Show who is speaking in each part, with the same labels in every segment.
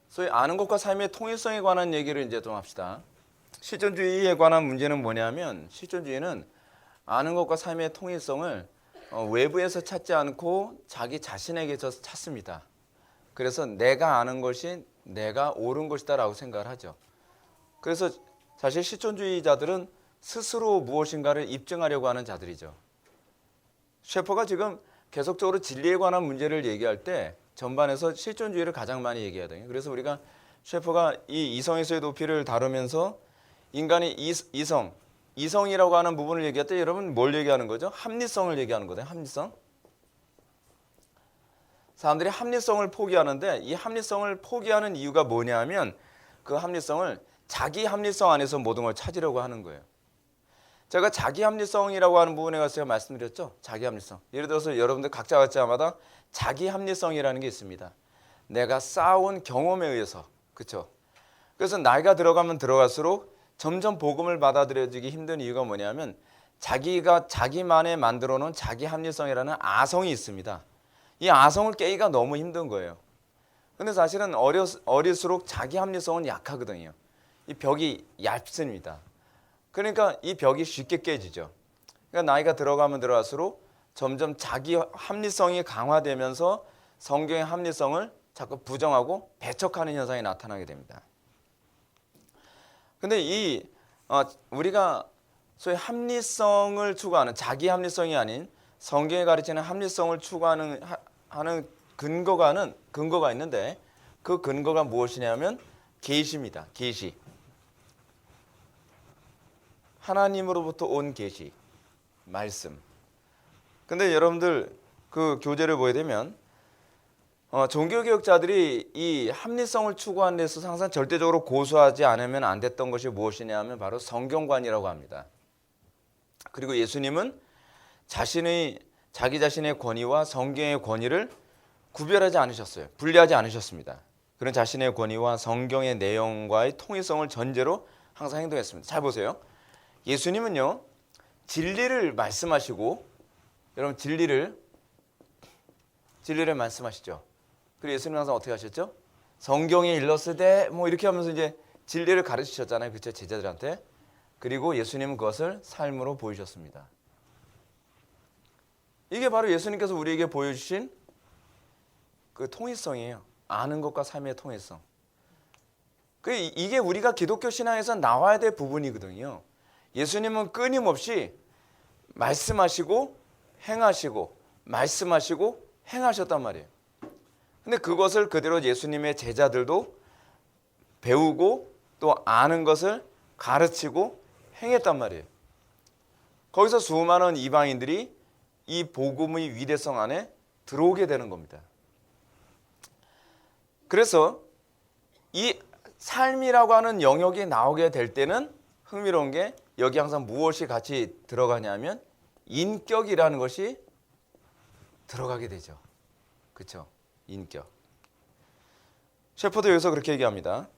Speaker 1: 소위 아는 것과 삶의 통일성에 관한 얘기를 이제 좀 합시다. 실존주의에 관한 문제는 뭐냐면 실존주의는 아는 것과 삶의 통일성을 외부에서 찾지 않고 자기 자신에게서 찾습니다. 그래서 내가 아는 것이 내가 옳은 것이다라고 생각을 하죠. 그래서 사실 실존주의자들은 스스로 무엇인가를 입증하려고 하는 자들이죠. 셰퍼가 지금 계속적으로 진리에 관한 문제를 얘기할 때 전반에서 실존주의를 가장 많이 얘기하거든요. 그래서 우리가 셰퍼가 이 이성에서의 도피를 다루면서 인간의 이성이라고 하는 부분을 얘기할 때 여러분 뭘 얘기하는 거죠? 합리성을 얘기하는 거예요. 합리성. 사람들이 합리성을 포기하는데 이 합리성을 포기하는 이유가 뭐냐면 그 합리성을 자기 합리성 안에서 모든 걸 찾으려고 하는 거예요. 제가 자기 합리성이라고 하는 부분에 가서 제가 말씀드렸죠. 자기 합리성. 예를 들어서 여러분들 각자마다 자기 합리성이라는 게 있습니다. 내가 쌓아온 경험에 의해서. 그렇죠? 그래서 나이가 들어가면 들어갈수록 점점 복음을 받아들여지기 힘든 이유가 뭐냐면 자기가 자기만의 만들어 놓은 자기 합리성이라는 아성이 있습니다. 이 아성을 깨기가 너무 힘든 거예요. 근데 사실은 어릴수록 자기 합리성은 약하거든요. 이 벽이 얇습니다. 그러니까 이 벽이 쉽게 깨지죠. 그러니까 나이가 들어가면 들어갈수록 점점 자기 합리성이 강화되면서 성경의 합리성을 자꾸 부정하고 배척하는 현상이 나타나게 됩니다. 근데 우리가 소위 합리성을 추구하는 자기 합리성이 아닌 성경에 가르치는 합리성을 추구하는 근거가 있는데 그 근거가 무엇이냐면 계시입니다. 계시. 하나님으로부터 온 계시, 말씀. 근데 여러분들 그 교재를 보게 되면 종교개혁자들이 이 합리성을 추구하는 데 있어서 항상 절대적으로 고수하지 않으면 안 됐던 것이 무엇이냐면 바로 성경관이라고 합니다. 그리고 예수님은 자기 자신의 권위와 성경의 권위를 구별하지 않으셨어요. 분리하지 않으셨습니다. 그런 자신의 권위와 성경의 내용과의 통일성을 전제로 항상 행동했습니다. 잘 보세요. 예수님은요, 진리를 말씀하시고, 여러분 진리를 말씀하시죠. 그리고 예수님은 항상 어떻게 하셨죠? 성경에 일렀으되 뭐 이렇게 하면서 이제 진리를 가르치셨잖아요. 그렇죠? 제자들한테. 그리고 예수님은 그것을 삶으로 보이셨습니다. 이게 바로 예수님께서 우리에게 보여주신 그 통일성이에요. 아는 것과 삶의 통일성. 이게 우리가 기독교 신앙에서 나와야 될 부분이거든요. 예수님은 끊임없이 말씀하시고 행하시고 말씀하시고 행하셨단 말이에요. 근데 그것을 그대로 예수님의 제자들도 배우고 또 아는 것을 가르치고 행했단 말이에요. 거기서 수많은 이방인들이 이 복음의 위대성 안에 들어오게 되는 겁니다. 그래서 이 삶이라고 하는 영역이 나오게 될 때는 흥미로운 게 여기 항상 무엇이 같이 들어가냐면 인격이라는 것이 들어가게 되죠. 그렇죠? 인격. 셰퍼도 여기서 그렇게 얘기합니다.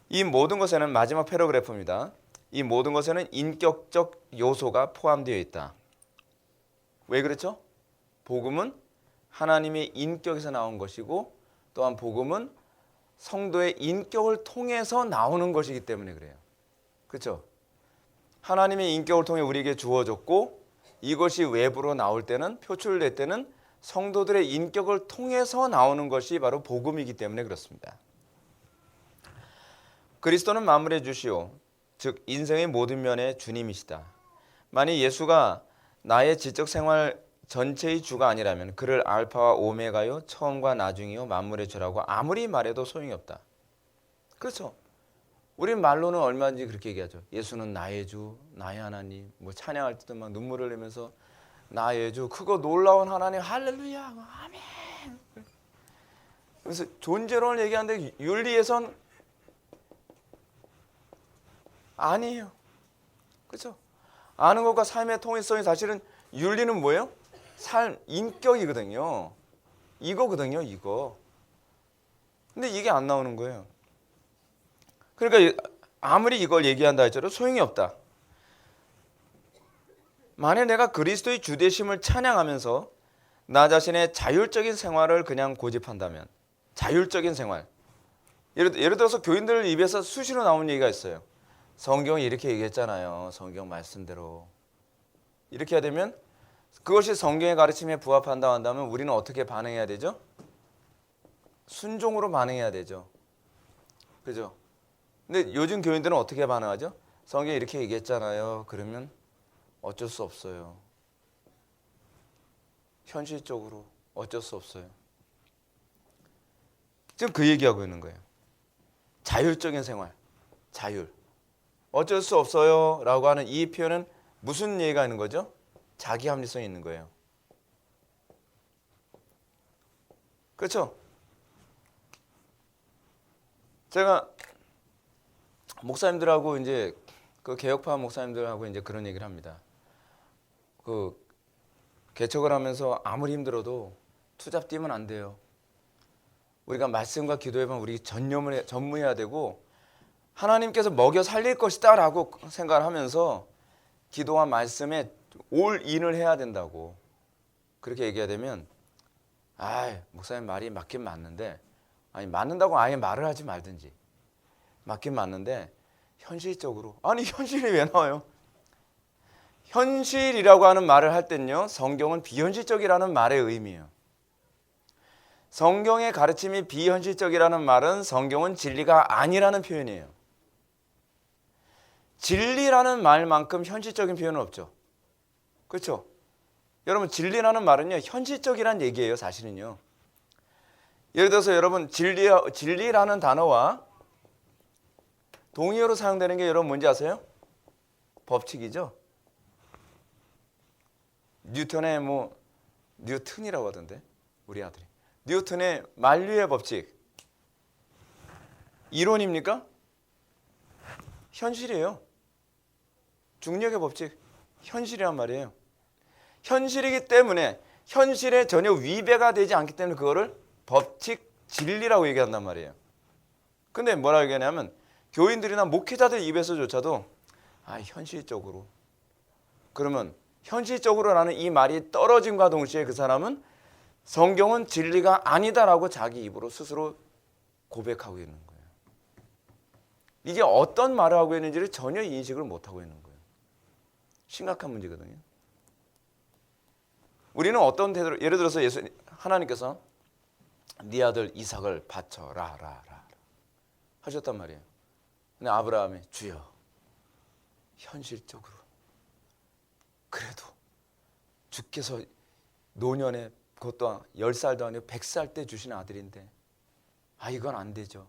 Speaker 1: 이 모든 것에는 마지막 패러그래프입니다. 이 모든 것에는 인격적 요소가 포함되어 있다. 왜 그렇죠? 복음은 하나님의 인격에서 나온 것이고 또한 복음은 성도의 인격을 통해서 나오는 것이기 때문에 그래요. 그렇죠? 하나님의 인격을 통해 우리에게 주어졌고 이것이 외부로 나올 때는 표출될 때는 성도들의 인격을 통해서 나오는 것이 바로 복음이기 때문에 그렇습니다. 그리스도는 만물의 주시오. 즉 인생의 모든 면의 주님이시다. 만약 예수가 나의 지적 생활 전체의 주가 아니라면 그를 알파와 오메가요 처음과 나중이요 만물의 주라고 아무리 말해도 소용이 없다. 그렇죠? 우리 말로는 얼마든지 그렇게 얘기하죠. 예수는 나의 주, 나의 하나님. 뭐 찬양할 때도 막 눈물을 흘리면서 나의 주, 크고 놀라운 하나님, 할렐루야, 아멘. 그래서 존재론을 얘기하는데 윤리에선 아니에요. 그렇죠? 아는 것과 삶의 통일성이 사실은 윤리는 뭐예요? 삶, 인격이거든요. 이거거든요, 이거. 근데 이게 안 나오는 거예요. 그러니까 아무리 이걸 얘기한다 할지라도 소용이 없다. 만약 내가 그리스도의 주되심을 찬양하면서 나 자신의 자율적인 생활을 그냥 고집한다면 자율적인 생활. 예를 들어서 교인들 입에서 수시로 나오는 얘기가 있어요. 성경이 이렇게 얘기했잖아요. 성경 말씀대로. 이렇게 해야 되면 그것이 성경의 가르침에 부합한다 한다면 우리는 어떻게 반응해야 되죠? 순종으로 반응해야 되죠. 그죠? 근데 요즘 교인들은 어떻게 반응하죠? 성경이 이렇게 얘기했잖아요. 그러면 어쩔 수 없어요. 현실적으로 어쩔 수 없어요. 지금 그 얘기하고 있는 거예요. 자율적인 생활, 자율. 어쩔 수 없어요 라고 하는 이 표현은 무슨 얘기가 있는 거죠? 자기 합리성이 있는 거예요. 그렇죠? 제가 목사님들하고 이제 그 개혁파 목사님들하고 이제 그런 얘기를 합니다. 그 개척을 하면서 아무리 힘들어도 투잡 뛰면 안 돼요. 우리가 말씀과 기도에만 우리 전무해야 되고 하나님께서 먹여 살릴 것이다 라고 생각을 하면서 기도와 말씀에 올인을 해야 된다고 그렇게 얘기해야 되면 목사님 말이 맞긴 맞는데 아니 맞는다고 아예 말을 하지 말든지 맞긴 맞는데 현실적으로 아니 현실이 왜 나와요? 현실이라고 하는 말을 할 땐요 성경은 비현실적이라는 말의 의미예요. 성경의 가르침이 비현실적이라는 말은 성경은 진리가 아니라는 표현이에요. 진리라는 말만큼 현실적인 표현은 없죠. 그렇죠? 여러분 진리라는 말은요 현실적이란 얘기예요. 사실은요. 예를 들어서 여러분 진리라는 단어와 동의어로 사용되는 게 여러분 뭔지 아세요? 법칙이죠. 뉴턴의 뉴턴이라고 하던데 우리 아들이 뉴턴의 만류의 법칙 이론입니까? 현실이에요. 중력의 법칙 현실이란 말이에요. 현실이기 때문에 현실에 전혀 위배가 되지 않기 때문에 그거를 법칙 진리라고 얘기한단 말이에요. 근데 뭐라고 얘기하냐면 교인들이나 목회자들 입에서조차도 현실적으로 그러면 현실적으로라는 이 말이 떨어짐과 동시에 그 사람은 성경은 진리가 아니다라고 자기 입으로 스스로 고백하고 있는 거예요. 이게 어떤 말을 하고 있는지를 전혀 인식을 못하고 있는 거예요. 심각한 문제거든요. 우리는 어떤 태도로 예를 들어서 하나님께서 네 아들 이삭을 바쳐라 하셨단 말이에요. 근데 아브라함이 주여 현실적으로 그래도 주께서 노년에 그것도 10살도 아니고 100살 때 주신 아들인데 이건 안 되죠.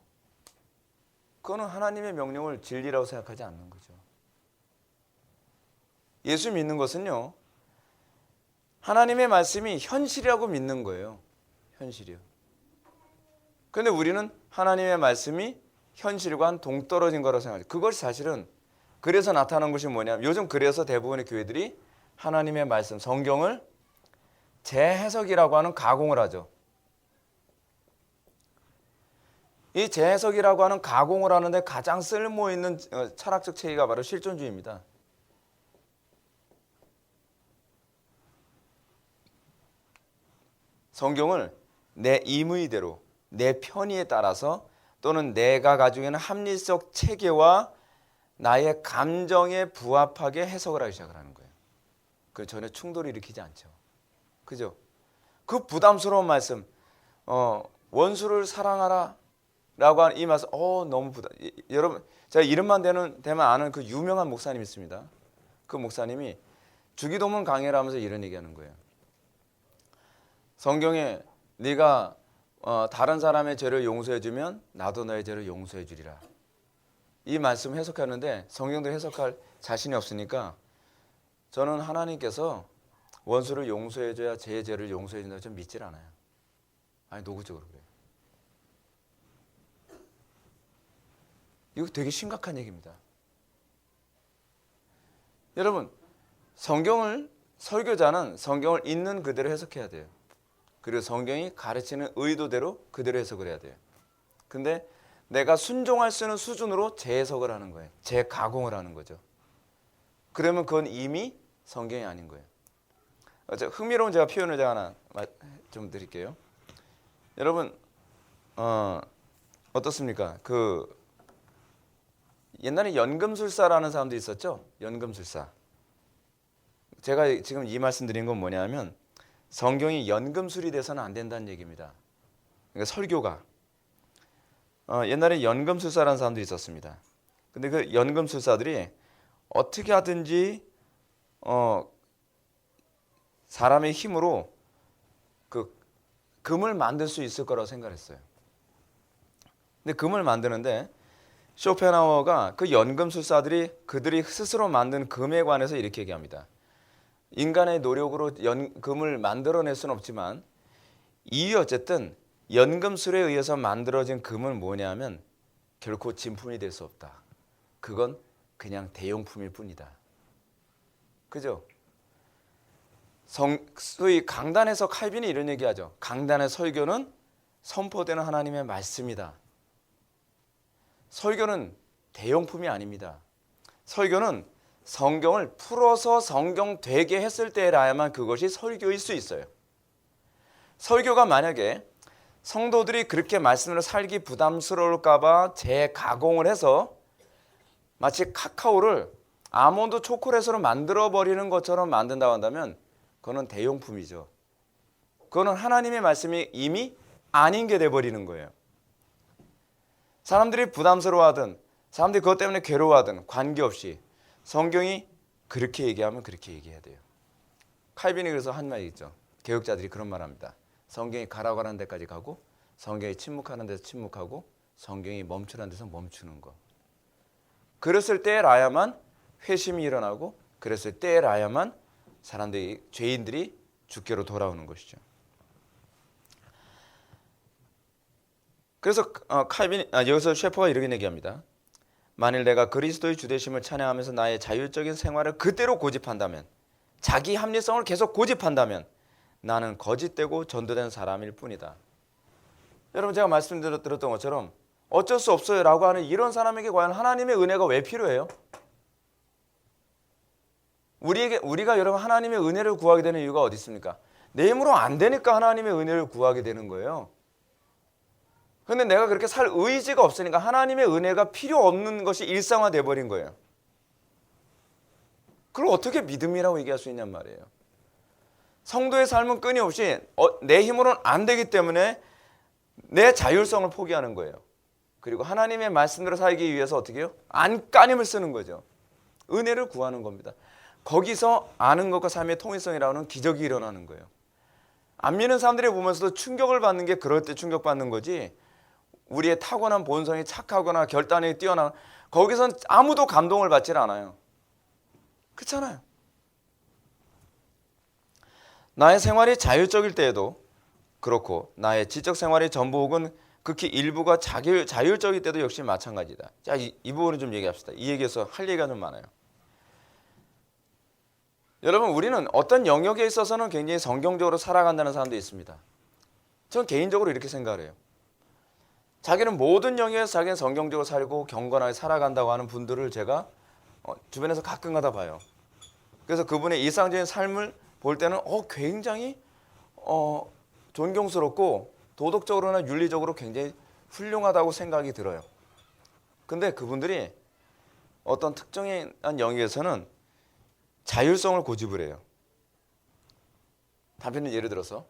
Speaker 1: 그거는 하나님의 명령을 진리라고 생각하지 않는 거죠. 예수 믿는 것은요 하나님의 말씀이 현실이라고 믿는 거예요. 현실이요. 그런데 우리는 하나님의 말씀이 현실과 동떨어진 거라고 생각해요. 그것이 사실은 그래서 나타나는 것이 뭐냐면 요즘 그래서 대부분의 교회들이 하나님의 말씀 성경을 재해석이라고 하는 가공을 하죠. 이 재해석이라고 하는 가공을 하는데 가장 쓸모있는 철학적 체계가 바로 실존주의입니다. 성경을 내 임의대로 내 편의에 따라서 또는 내가 가지고 있는 합리적 체계와 나의 감정에 부합하게 해석을 하기 시작을 하는 거예요. 그 전혀 충돌을 일으키지 않죠. 그죠? 그 부담스러운 말씀 원수를 사랑하라 라고 하는 이 말씀 너무 여러분 제가 이름만 되면 아는 그 유명한 목사님 있습니다. 그 목사님이 주기도문 강해를 하면서 이런 얘기하는 거예요. 성경에 네가 다른 사람의 죄를 용서해주면 나도 너의 죄를 용서해주리라. 이 말씀 해석하는데 성경도 해석할 자신이 없으니까 저는 하나님께서 원수를 용서해줘야 제 죄를 용서해준다고 좀 믿질 않아요. 노골적으로 그래요. 이거 되게 심각한 얘기입니다. 여러분 설교자는 성경을 있는 그대로 해석해야 돼요. 그리고 성경이 가르치는 의도대로 그대로 해석을 해야 돼요. 근데 내가 순종할 수 있는 수준으로 재해석을 하는 거예요. 재가공을 하는 거죠. 그러면 그건 이미 성경이 아닌 거예요. 흥미로운 제가 표현을 하나 좀 드릴게요. 여러분 어떻습니까? 옛날에 연금술사라는 사람도 있었죠. 연금술사. 제가 지금 이 말씀드린 건 뭐냐면 성경이 연금술이 돼서는 안 된다는 얘기입니다. 그러니까 설교가 옛날에 연금술사라는 사람도 있었습니다. 근데 그 연금술사들이 어떻게 하든지 사람의 힘으로 그 금을 만들 수 있을 거라고 생각했어요. 근데 금을 만드는데 쇼펜하우어가 그 연금술사들이 그들이 스스로 만든 금에 관해서 이렇게 얘기합니다. 인간의 노력으로 금을 만들어낼 수는 없지만 어쨌든 연금술에 의해서 만들어진 금은 뭐냐면 결코 진품이 될 수 없다. 그건 그냥 대용품일 뿐이다. 그죠? 소위 강단에서 칼빈이 이런 얘기하죠. 강단의 설교는 선포되는 하나님의 말씀이다. 설교는 대용품이 아닙니다. 설교는 성경을 풀어서 성경 되게 했을 때라야만 그것이 설교일 수 있어요. 설교가 만약에 성도들이 그렇게 말씀으로 살기 부담스러울까 봐 재가공을 해서 마치 카카오를 아몬드 초콜릿으로 만들어버리는 것처럼 만든다고 한다면 그거는 대용품이죠. 그거는 하나님의 말씀이 이미 아닌 게 돼버리는 거예요. 사람들이 부담스러워하든 사람들이 그것 때문에 괴로워하든 관계없이 성경이 그렇게 얘기하면 그렇게 얘기해야 돼요. 칼빈이 그래서 한 말이 있죠. 개혁자들이 그런 말 합니다. 성경이 가라고 하는 데까지 가고 성경이 침묵하는 데서 침묵하고 성경이 멈추라는 데서 멈추는 거. 그랬을 때라야만 회심이 일어나고 그랬을 때라야만 사람들이 죄인들이 주께로 돌아오는 것이죠. 그래서 여기서 셰퍼가 이렇게 얘기합니다. 만일 내가 그리스도의 주되심을 찬양하면서 나의 자율적인 생활을 그대로 고집한다면, 자기 합리성을 계속 고집한다면 나는 거짓되고 전도된 사람일 뿐이다. 여러분, 제가 말씀드렸던 것처럼 어쩔 수 없어요 라고 하는 이런 사람에게 과연 하나님의 은혜가 왜 필요해요? 우리가 여러분 하나님의 은혜를 구하게 되는 이유가 어디 있습니까? 내 힘으로 안 되니까 하나님의 은혜를 구하게 되는 거예요. 그런데 내가 그렇게 살 의지가 없으니까 하나님의 은혜가 필요 없는 것이 일상화돼 버린 거예요. 그걸 어떻게 믿음이라고 얘기할 수 있냔 말이에요. 성도의 삶은 끊임없이 내 힘으로는 안 되기 때문에 내 자율성을 포기하는 거예요. 그리고 하나님의 말씀대로 살기 위해서 어떻게 해요? 안간힘을 쓰는 거죠. 은혜를 구하는 겁니다. 거기서 아는 것과 삶의 통일성이라는 기적이 일어나는 거예요. 안 믿는 사람들이 보면서도 충격을 받는 게 그럴 때 충격받는 거지, 우리의 타고난 본성이 착하거나 결단이 뛰어난 거기선 아무도 감동을 받질 않아요. 그렇잖아요. 나의 생활이 자율적일 때에도 그렇고 나의 지적 생활의 전부 혹은 극히 일부가 자율적일 때도 역시 마찬가지다. 자, 이 부분을 좀 얘기합시다. 이 얘기에서 할 얘기가 좀 많아요. 여러분, 우리는 어떤 영역에 있어서는 굉장히 성경적으로 살아간다는 사람도 있습니다. 저는 개인적으로 이렇게 생각을 해요. 자기는 모든 영역에서 자기는 성경적으로 살고 경건하게 살아간다고 하는 분들을 제가 주변에서 가끔가다 봐요. 그래서 그분의 일상적인 삶을 볼 때는 굉장히 존경스럽고 도덕적으로나 윤리적으로 굉장히 훌륭하다고 생각이 들어요. 근데 그분들이 어떤 특정한 영역에서는 자율성을 고집을 해요. 단편은 예를 들어서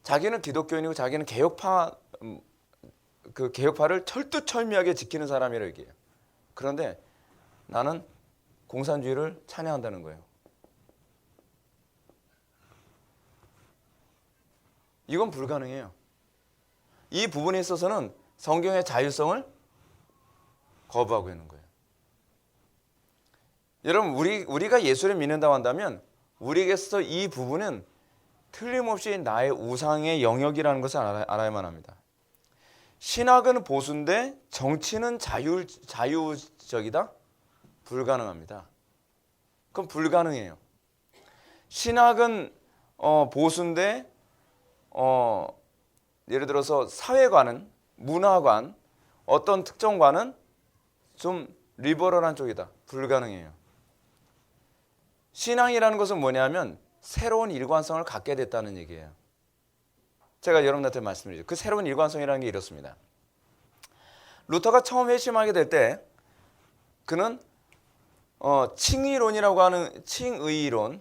Speaker 1: 자기는 기독교인이고 자기는 개혁파를 철두철미하게 지키는 사람이라고 얘기해요. 그런데 나는 공산주의를 찬양한다는 거예요. 이건 불가능해요. 이 부분에 있어서는 성경의 자율성을 거부하고 있는 거예요. 여러분, 우리가 예수를 믿는다고 한다면 우리에게서 이 부분은 틀림없이 나의 우상의 영역이라는 것을 알아야만 합니다. 신학은 보수인데 정치는 자유적이다? 불가능합니다. 그건 불가능해요. 신학은 보수인데 예를 들어서 사회관은, 문화관, 어떤 특정관은 좀 리버럴한 쪽이다. 불가능해요. 신앙이라는 것은 뭐냐면 새로운 일관성을 갖게 됐다는 얘기예요. 제가 여러분한테 말씀드리죠. 그 새로운 일관성이라는 게 이렇습니다. 루터가 처음 회심하게 될 때 그는 칭의론이라고 하는 칭의론에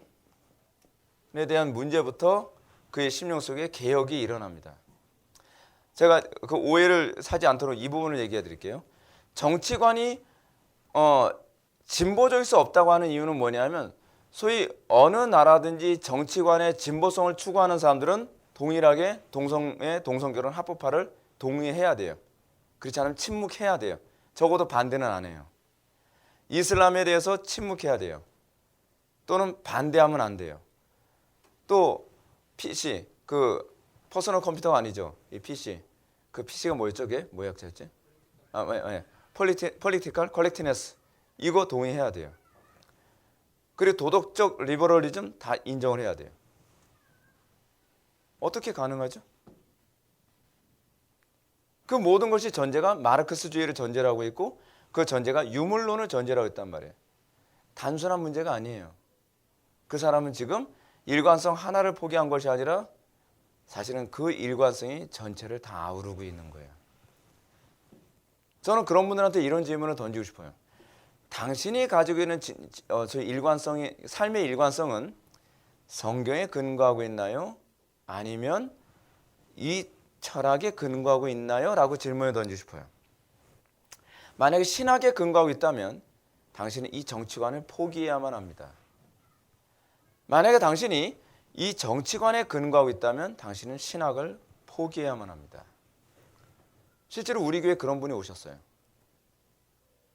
Speaker 1: 대한 문제부터 그의 심령 속에 개혁이 일어납니다. 제가 그 오해를 사지 않도록 이 부분을 얘기해 드릴게요. 정치관이 진보적일 수 없다고 하는 이유는 뭐냐면 소위 어느 나라든지 정치관의 진보성을 추구하는 사람들은 동일하게 동성결혼 합법화를 동의해야 돼요. 그렇지 않으면 침묵해야 돼요. 적어도 반대는 안 해요. 이슬람에 대해서 침묵해야 돼요. 또는 반대하면 안 돼요. 또 PC, 그 퍼스널 컴퓨터가 아니죠. 이 PC. 그 PC가 뭐였죠? 그게 뭐 약자였지? 폴리티컬 컬렉티네스. 이거 동의해야 돼요. 그리고 도덕적 리버럴리즘 다 인정을 해야 돼요. 어떻게 가능하죠? 그 모든 것이 전제가 마르크스주의를 전제로 하고 있고 그 전제가 유물론을 전제로 하고 있단 말이에요. 단순한 문제가 아니에요. 그 사람은 지금 일관성 하나를 포기한 것이 아니라 사실은 그 일관성이 전체를 다 아우르고 있는 거예요. 저는 그런 분들한테 이런 질문을 던지고 싶어요. 당신이 가지고 있는 삶의 일관성은 성경에 근거하고 있나요? 아니면 이 철학에 근거하고 있나요? 라고 질문을 던지고 싶어요. 만약에 신학에 근거하고 있다면 당신은 이 정치관을 포기해야만 합니다. 만약에 당신이 이 정치관에 근거하고 있다면 당신은 신학을 포기해야만 합니다. 실제로 우리 교회에 그런 분이 오셨어요.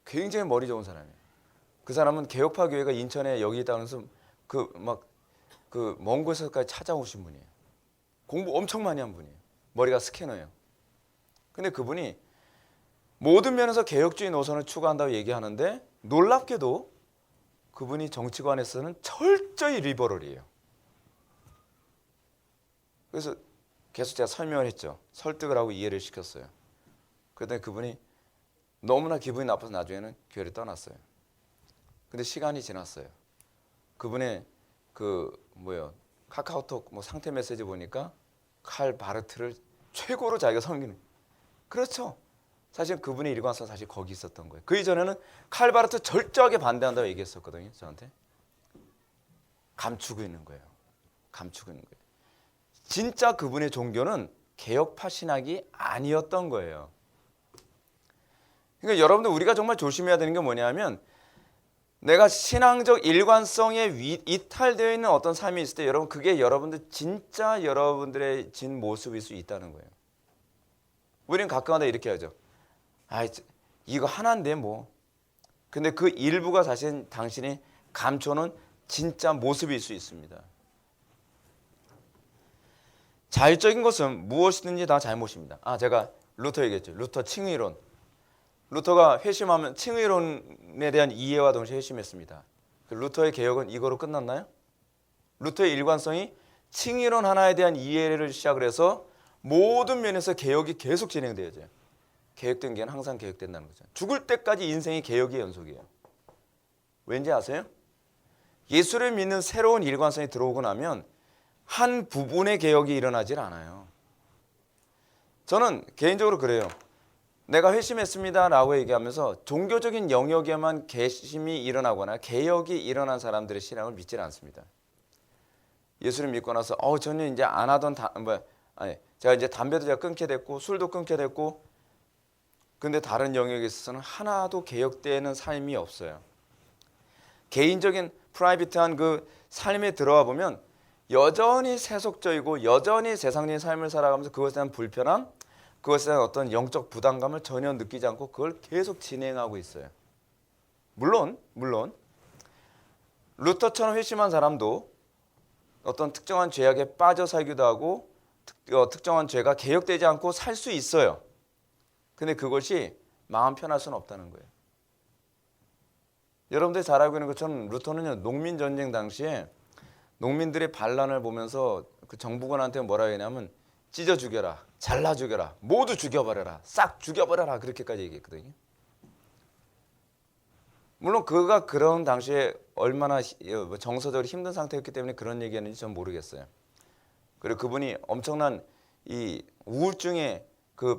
Speaker 1: 굉장히 머리 좋은 사람이에요. 그 사람은 개혁파 교회가 인천에 여기 있다고 해서 그 먼 곳에서까지 찾아오신 분이에요. 공부 엄청 많이 한 분이에요. 머리가 스캐너예요. 근데 그분이 모든 면에서 개혁주의 노선을 추구한다고 얘기하는데 놀랍게도 그분이 정치관에서는 철저히 리버럴이에요. 그래서 계속 제가 설명을 했죠. 설득을 하고 이해를 시켰어요. 그랬더니 그분이 너무나 기분이 나빠서 나중에는 교회를 떠났어요. 근데 시간이 지났어요. 그분의 카카오톡 상태 메시지 보니까 칼 바르트를 최고로 자기가 섬기는. 그렇죠. 사실 그분의 일관성 사실 거기 있었던 거예요. 그 이전에는 칼 바르트 절저하게 반대한다고 얘기했었거든요. 저한테. 감추고 있는 거예요. 감추고 있는 거예요. 진짜 그분의 종교는 개혁파 신학이 아니었던 거예요. 그러니까 여러분들 우리가 정말 조심해야 되는 게 뭐냐면 내가 신앙적 일관성에 이탈되어 있는 어떤 삶이 있을 때 여러분 그게 여러분들 진짜 여러분들의 진 모습일 수 있다는 거예요. 우리는 가끔가다 이렇게 하죠. 이거 하나인데 뭐. 근데 그 일부가 사실 당신이 감춰놓은 진짜 모습일 수 있습니다. 자율적인 것은 무엇이든지 다 잘못입니다. 제가 루터 얘기했죠. 루터 칭의론. 루터가 회심하면 칭의론에 대한 이해와 동시에 회심했습니다. 루터의 개혁은 이거로 끝났나요? 루터의 일관성이 칭의론 하나에 대한 이해를 시작을 해서 모든 면에서 개혁이 계속 진행되어져요. 개혁된 게 항상 개혁된다는 거죠. 죽을 때까지 인생이 개혁의 연속이에요. 왠지 아세요? 예수를 믿는 새로운 일관성이 들어오고 나면 한 부분의 개혁이 일어나질 않아요. 저는 개인적으로 그래요. 내가 회심했습니다 라고 얘기하면서 종교적인 영역에만 개심이 일어나거나 개혁이 일어난 사람들의 신앙을 믿지 않습니다. 예수를 믿고 나서 저는 이제 안 하던 제가 이제 담배도 제가 끊게 됐고 술도 끊게 됐고 근데 다른 영역에 있어서는 하나도 개혁되는 삶이 없어요. 개인적인 프라이빗한 그 삶에 들어와 보면 여전히 세속적이고 여전히 세상적인 삶을 살아가면서 그것에 대한 불편함, 그것에 대한 어떤 영적 부담감을 전혀 느끼지 않고 그걸 계속 진행하고 있어요. 물론 루터처럼 회심한 사람도 어떤 특정한 죄악에 빠져 살기도 하고 특정한 죄가 개혁되지 않고 살 수 있어요. 근데 그것이 마음 편할 수는 없다는 거예요. 여러분들이 잘 알고 있는 것처럼 루터는요, 농민전쟁 당시에 농민들의 반란을 보면서 그 정부군한테 뭐라 했냐면 찢어 죽여라, 잘라 죽여라, 모두 죽여버려라, 싹 죽여버려라 그렇게까지 얘기했거든요. 물론 그가 그런 당시에 얼마나 정서적으로 힘든 상태였기 때문에 그런 얘기했는지 전 모르겠어요. 그리고 그분이 엄청난 이 우울증에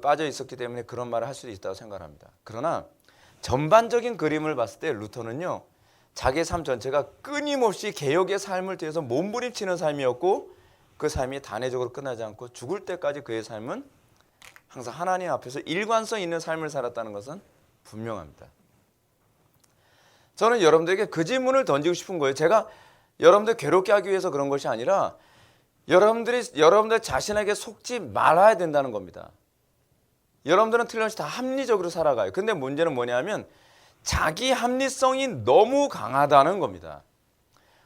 Speaker 1: 빠져 있었기 때문에 그런 말을 할 수도 있다고 생각합니다. 그러나 전반적인 그림을 봤을 때 루터는요, 자기의 삶 전체가 끊임없이 개혁의 삶을 통해서 몸부림치는 삶이었고, 그 삶이 단회적으로 끝나지 않고 죽을 때까지 그의 삶은 항상 하나님 앞에서 일관성 있는 삶을 살았다는 것은 분명합니다. 저는 여러분들에게 그 질문을 던지고 싶은 거예요. 제가 여러분들 괴롭게 하기 위해서 그런 것이 아니라 여러분들 자신에게 속지 말아야 된다는 겁니다. 여러분들은 틀림없이 다 합리적으로 살아가요. 근데 문제는 뭐냐면 자기 합리성이 너무 강하다는 겁니다.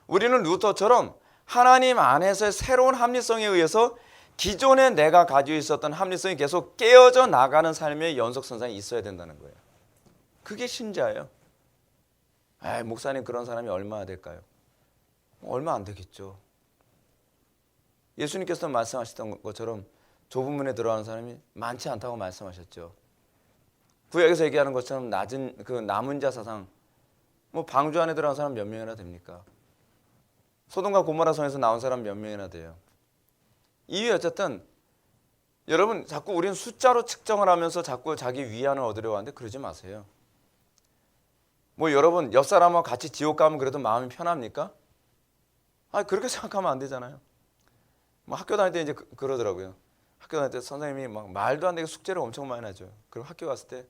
Speaker 1: 우리는 루터처럼 하나님 안에서의 새로운 합리성에 의해서 기존에 내가 가지고 있었던 합리성이 계속 깨어져 나가는 삶의 연속선상에 있어야 된다는 거예요. 그게 신자예요. 목사님 그런 사람이 얼마나 될까요? 얼마 안 되겠죠. 예수님께서 말씀하셨던 것처럼 좁은 문에 들어가는 사람이 많지 않다고 말씀하셨죠. 구약에서 얘기하는 것처럼 낮은 그 남은 자 사상, 방주 안에 들어간 사람 몇 명이나 됩니까? 소돔과 고모라 성에서 나온 사람 몇 명이나 돼요? 이유 어쨌든 여러분 자꾸 우리는 숫자로 측정을 하면서 자꾸 자기 위안을 얻으려고 하는데 그러지 마세요. 여러분 옆 사람하고 같이 지옥 가면 그래도 마음이 편합니까? 그렇게 생각하면 안 되잖아요. 학교 다닐 때 이제 그러더라고요. 학교 다닐 때 선생님이 막 말도 안 되게 숙제를 엄청 많이 하죠. 그럼 학교 갔을 때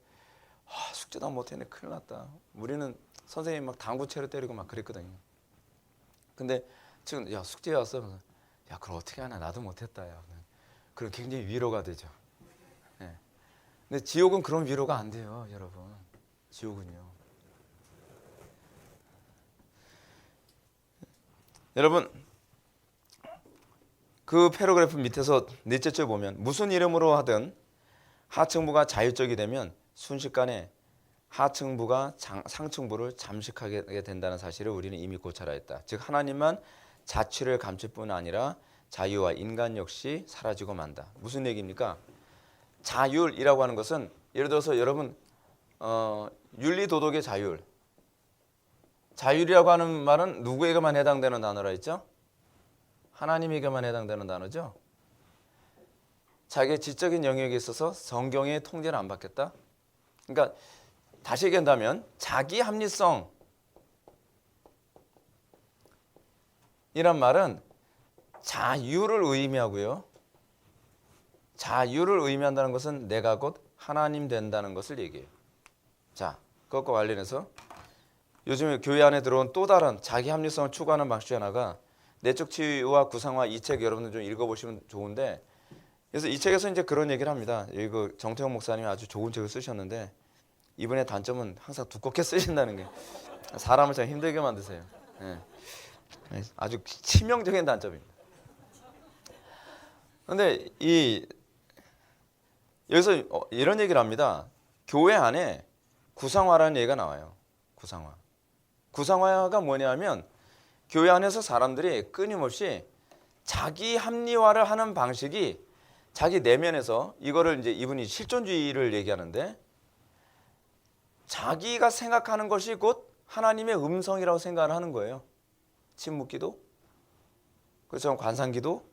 Speaker 1: 숙제도 못했네, 큰일 났다. 우리는 선생님 막 당구채로 때리고 막 그랬거든요. 근데 지금 야 숙제 왔어. 야 그럼 어떻게 하나, 나도 못했다. 야. 그럼 굉장히 위로가 되죠. 네. 근데 지옥은 그런 위로가 안 돼요, 여러분. 지옥은요. 여러분 그 패러그래프 밑에서 넷째 줄 보면 무슨 이름으로 하든 하층부가 자율적이 되면 순식간에 하층부가 상층부를 잠식하게 된다는 사실을 우리는 이미 고찰하였다. 즉 하나님만 자취를 감출 뿐 아니라 자유와 인간 역시 사라지고 만다. 무슨 얘기입니까? 자율이라고 하는 것은 예를 들어서 여러분 윤리도덕의 자율. 자율이라고 하는 말은 누구에게만 해당되는 단어라 했죠? 하나님에게만 해당되는 단어죠. 자기의 지적인 영역에 있어서 성경의 통제를 안 받겠다. 그러니까 다시 얘기한다면 자기 합리성 이란 말은 자유를 의미하고요. 자유를 의미한다는 것은 내가 곧 하나님 된다는 것을 얘기해요. 자, 그것과 관련해서 요즘에 교회 안에 들어온 또 다른 자기 합리성을 추구하는 방식 중 하나가 내적 치유와 구상화, 이 책 여러분들 좀 읽어보시면 좋은데, 그래서 이 책에서 이제 그런 얘기를 합니다. 이거 정태영 목사님이 아주 좋은 책을 쓰셨는데 이분의 단점은 항상 두껍게 쓰신다는 게 사람을 참 힘들게 만드세요. 네. 아주 치명적인 단점입니다. 그런데 여기서 이런 얘기를 합니다. 교회 안에 구상화라는 얘기가 나와요. 구상화가 뭐냐면 교회 안에서 사람들이 끊임없이 자기 합리화를 하는 방식이 자기 내면에서, 이거를 이제 이분이 실존주의를 얘기하는데, 자기가 생각하는 것이 곧 하나님의 음성이라고 생각을 하는 거예요. 침묵기도, 그렇죠, 관상기도,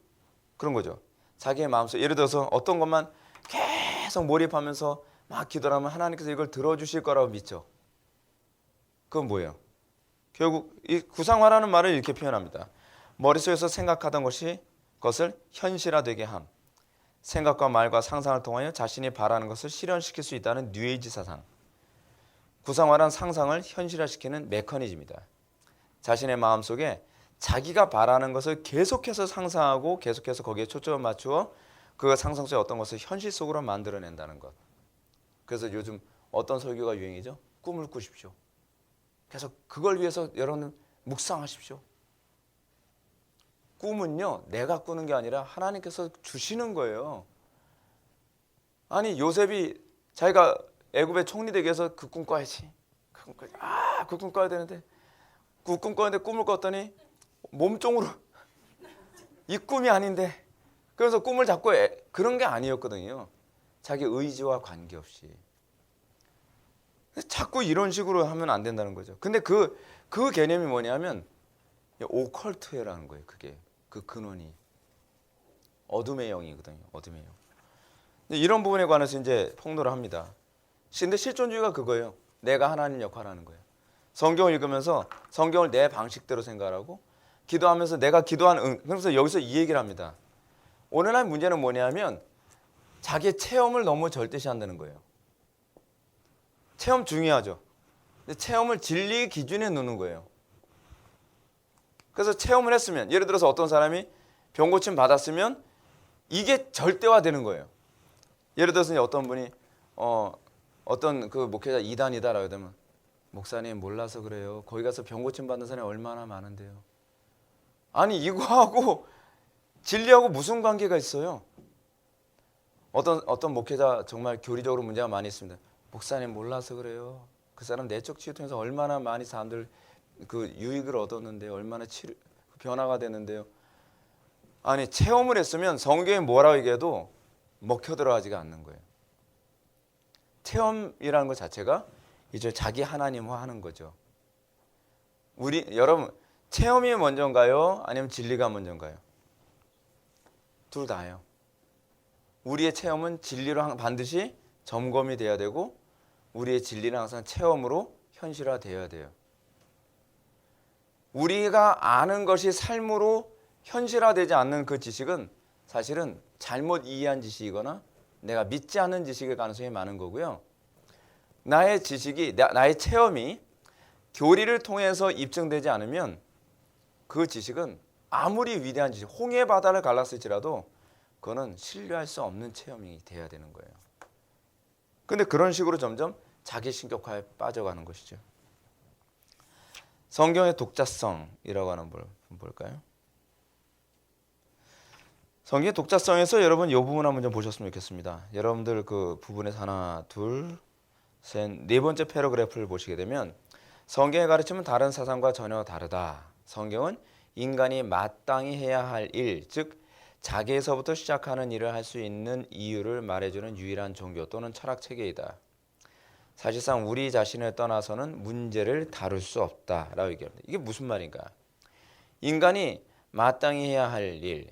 Speaker 1: 그런 거죠. 자기의 마음속, 예를 들어서 어떤 것만 계속 몰입하면서 막 기도를 하면 하나님께서 이걸 들어주실 거라고 믿죠. 그건 뭐예요? 결국 이 구상화라는 말을 이렇게 표현합니다. 머릿속에서 생각하던 것을 현실화되게 함. 생각과 말과 상상을 통하여 자신이 바라는 것을 실현시킬 수 있다는 뉴에이지 사상. 구상화란 상상을 현실화시키는 메커니즘이다. 자신의 마음속에 자기가 바라는 것을 계속해서 상상하고 계속해서 거기에 초점을 맞추어 그 상상 속의 어떤 것을 현실 속으로 만들어낸다는 것. 그래서 요즘 어떤 설교가 유행이죠? 꿈을 꾸십시오. 계속 그걸 위해서 여러분 묵상하십시오. 꿈은요, 내가 꾸는 게 아니라 하나님께서 주시는 거예요. 아니 요셉이 자기가 애굽의 총리 되기 위해서 그 꿈 꿔야지. 그 꿈 꿔야 되는데 그 꿈 꿨는데 꿈을 꿨더니 몸종으로 이 꿈이 아닌데, 그래서 꿈을 자꾸 그런 게 아니었거든요. 자기 의지와 관계없이. 자꾸 이런 식으로 하면 안 된다는 거죠. 근데 그 개념이 뭐냐면 오컬트라는 거예요. 그게 그 근원이 어둠의 영이거든요. 어둠의 영. 이런 부분에 관해서 이제 폭로를 합니다. 근데 실존주의가 그거예요. 내가 하나님 역할을 하는 거예요. 성경을 읽으면서 성경을 내 방식대로 생각하고 기도하면서 내가 기도한 그래서 여기서 이 얘기를 합니다. 오늘날 문제는 뭐냐면 자기의 체험을 너무 절대시한다는 거예요. 체험 중요하죠. 근데 체험을 진리 기준에 넣는 거예요. 그래서 체험을 했으면 예를 들어서 어떤 사람이 병 고침 받았으면 이게 절대화되는 거예요. 예를 들어서 어떤 분이 어떤 그 목회자 이단이다라고 하면 목사님 몰라서 그래요. 거기 가서 병 고침 받는 사람이 얼마나 많은데요. 아니 이거하고 진리하고 무슨 관계가 있어요? 어떤 목회자 정말 교리적으로 문제가 많이 있습니다. 목사님 몰라서 그래요. 그 사람 내적 치유 통해서 얼마나 많이 사람들 그 유익을 얻었는데요. 얼마나 변화가 되는데요. 아니 체험을 했으면 성경에 뭐라고 얘기해도 먹혀 들어가지가 않는 거예요. 체험이라는 것 자체가 이제 자기 하나님화하는 거죠. 여러분 체험이 먼저인가요? 아니면 진리가 먼저인가요? 둘 다예요. 우리의 체험은 진리로 반드시 점검이 돼야 되고 우리의 진리는 항상 체험으로 현실화되어야 돼요. 우리가 아는 것이 삶으로 현실화되지 않는 그 지식은 사실은 잘못 이해한 지식이거나 내가 믿지 않는 지식일 가능성이 많은 거고요. 나의 지식이, 나의 체험이 교리를 통해서 입증되지 않으면 그 지식은 아무리 위대한 지식, 홍해 바다를 갈랐을지라도 그거는 신뢰할 수 없는 체험이 돼야 되는 거예요. 근데 그런 식으로 점점 자기 신격화에 빠져가는 것이죠. 성경의 독자성이라고 하는 걸 볼까요? 성경의 독자성에서 여러분 이 부분 한번 좀 보셨으면 좋겠습니다. 여러분들 그 부분에서 하나, 둘, 셋, 네 번째 패러그래프를 보시게 되면 성경의 가르침은 다른 사상과 전혀 다르다. 성경은 인간이 마땅히 해야 할 일, 즉 자기에서부터 시작하는 일을 할 수 있는 이유를 말해주는 유일한 종교 또는 철학 체계이다. 사실상 우리 자신을 떠나서는 문제를 다룰 수 없다라고 얘기합니다. 이게 무슨 말인가? 인간이 마땅히 해야 할 일,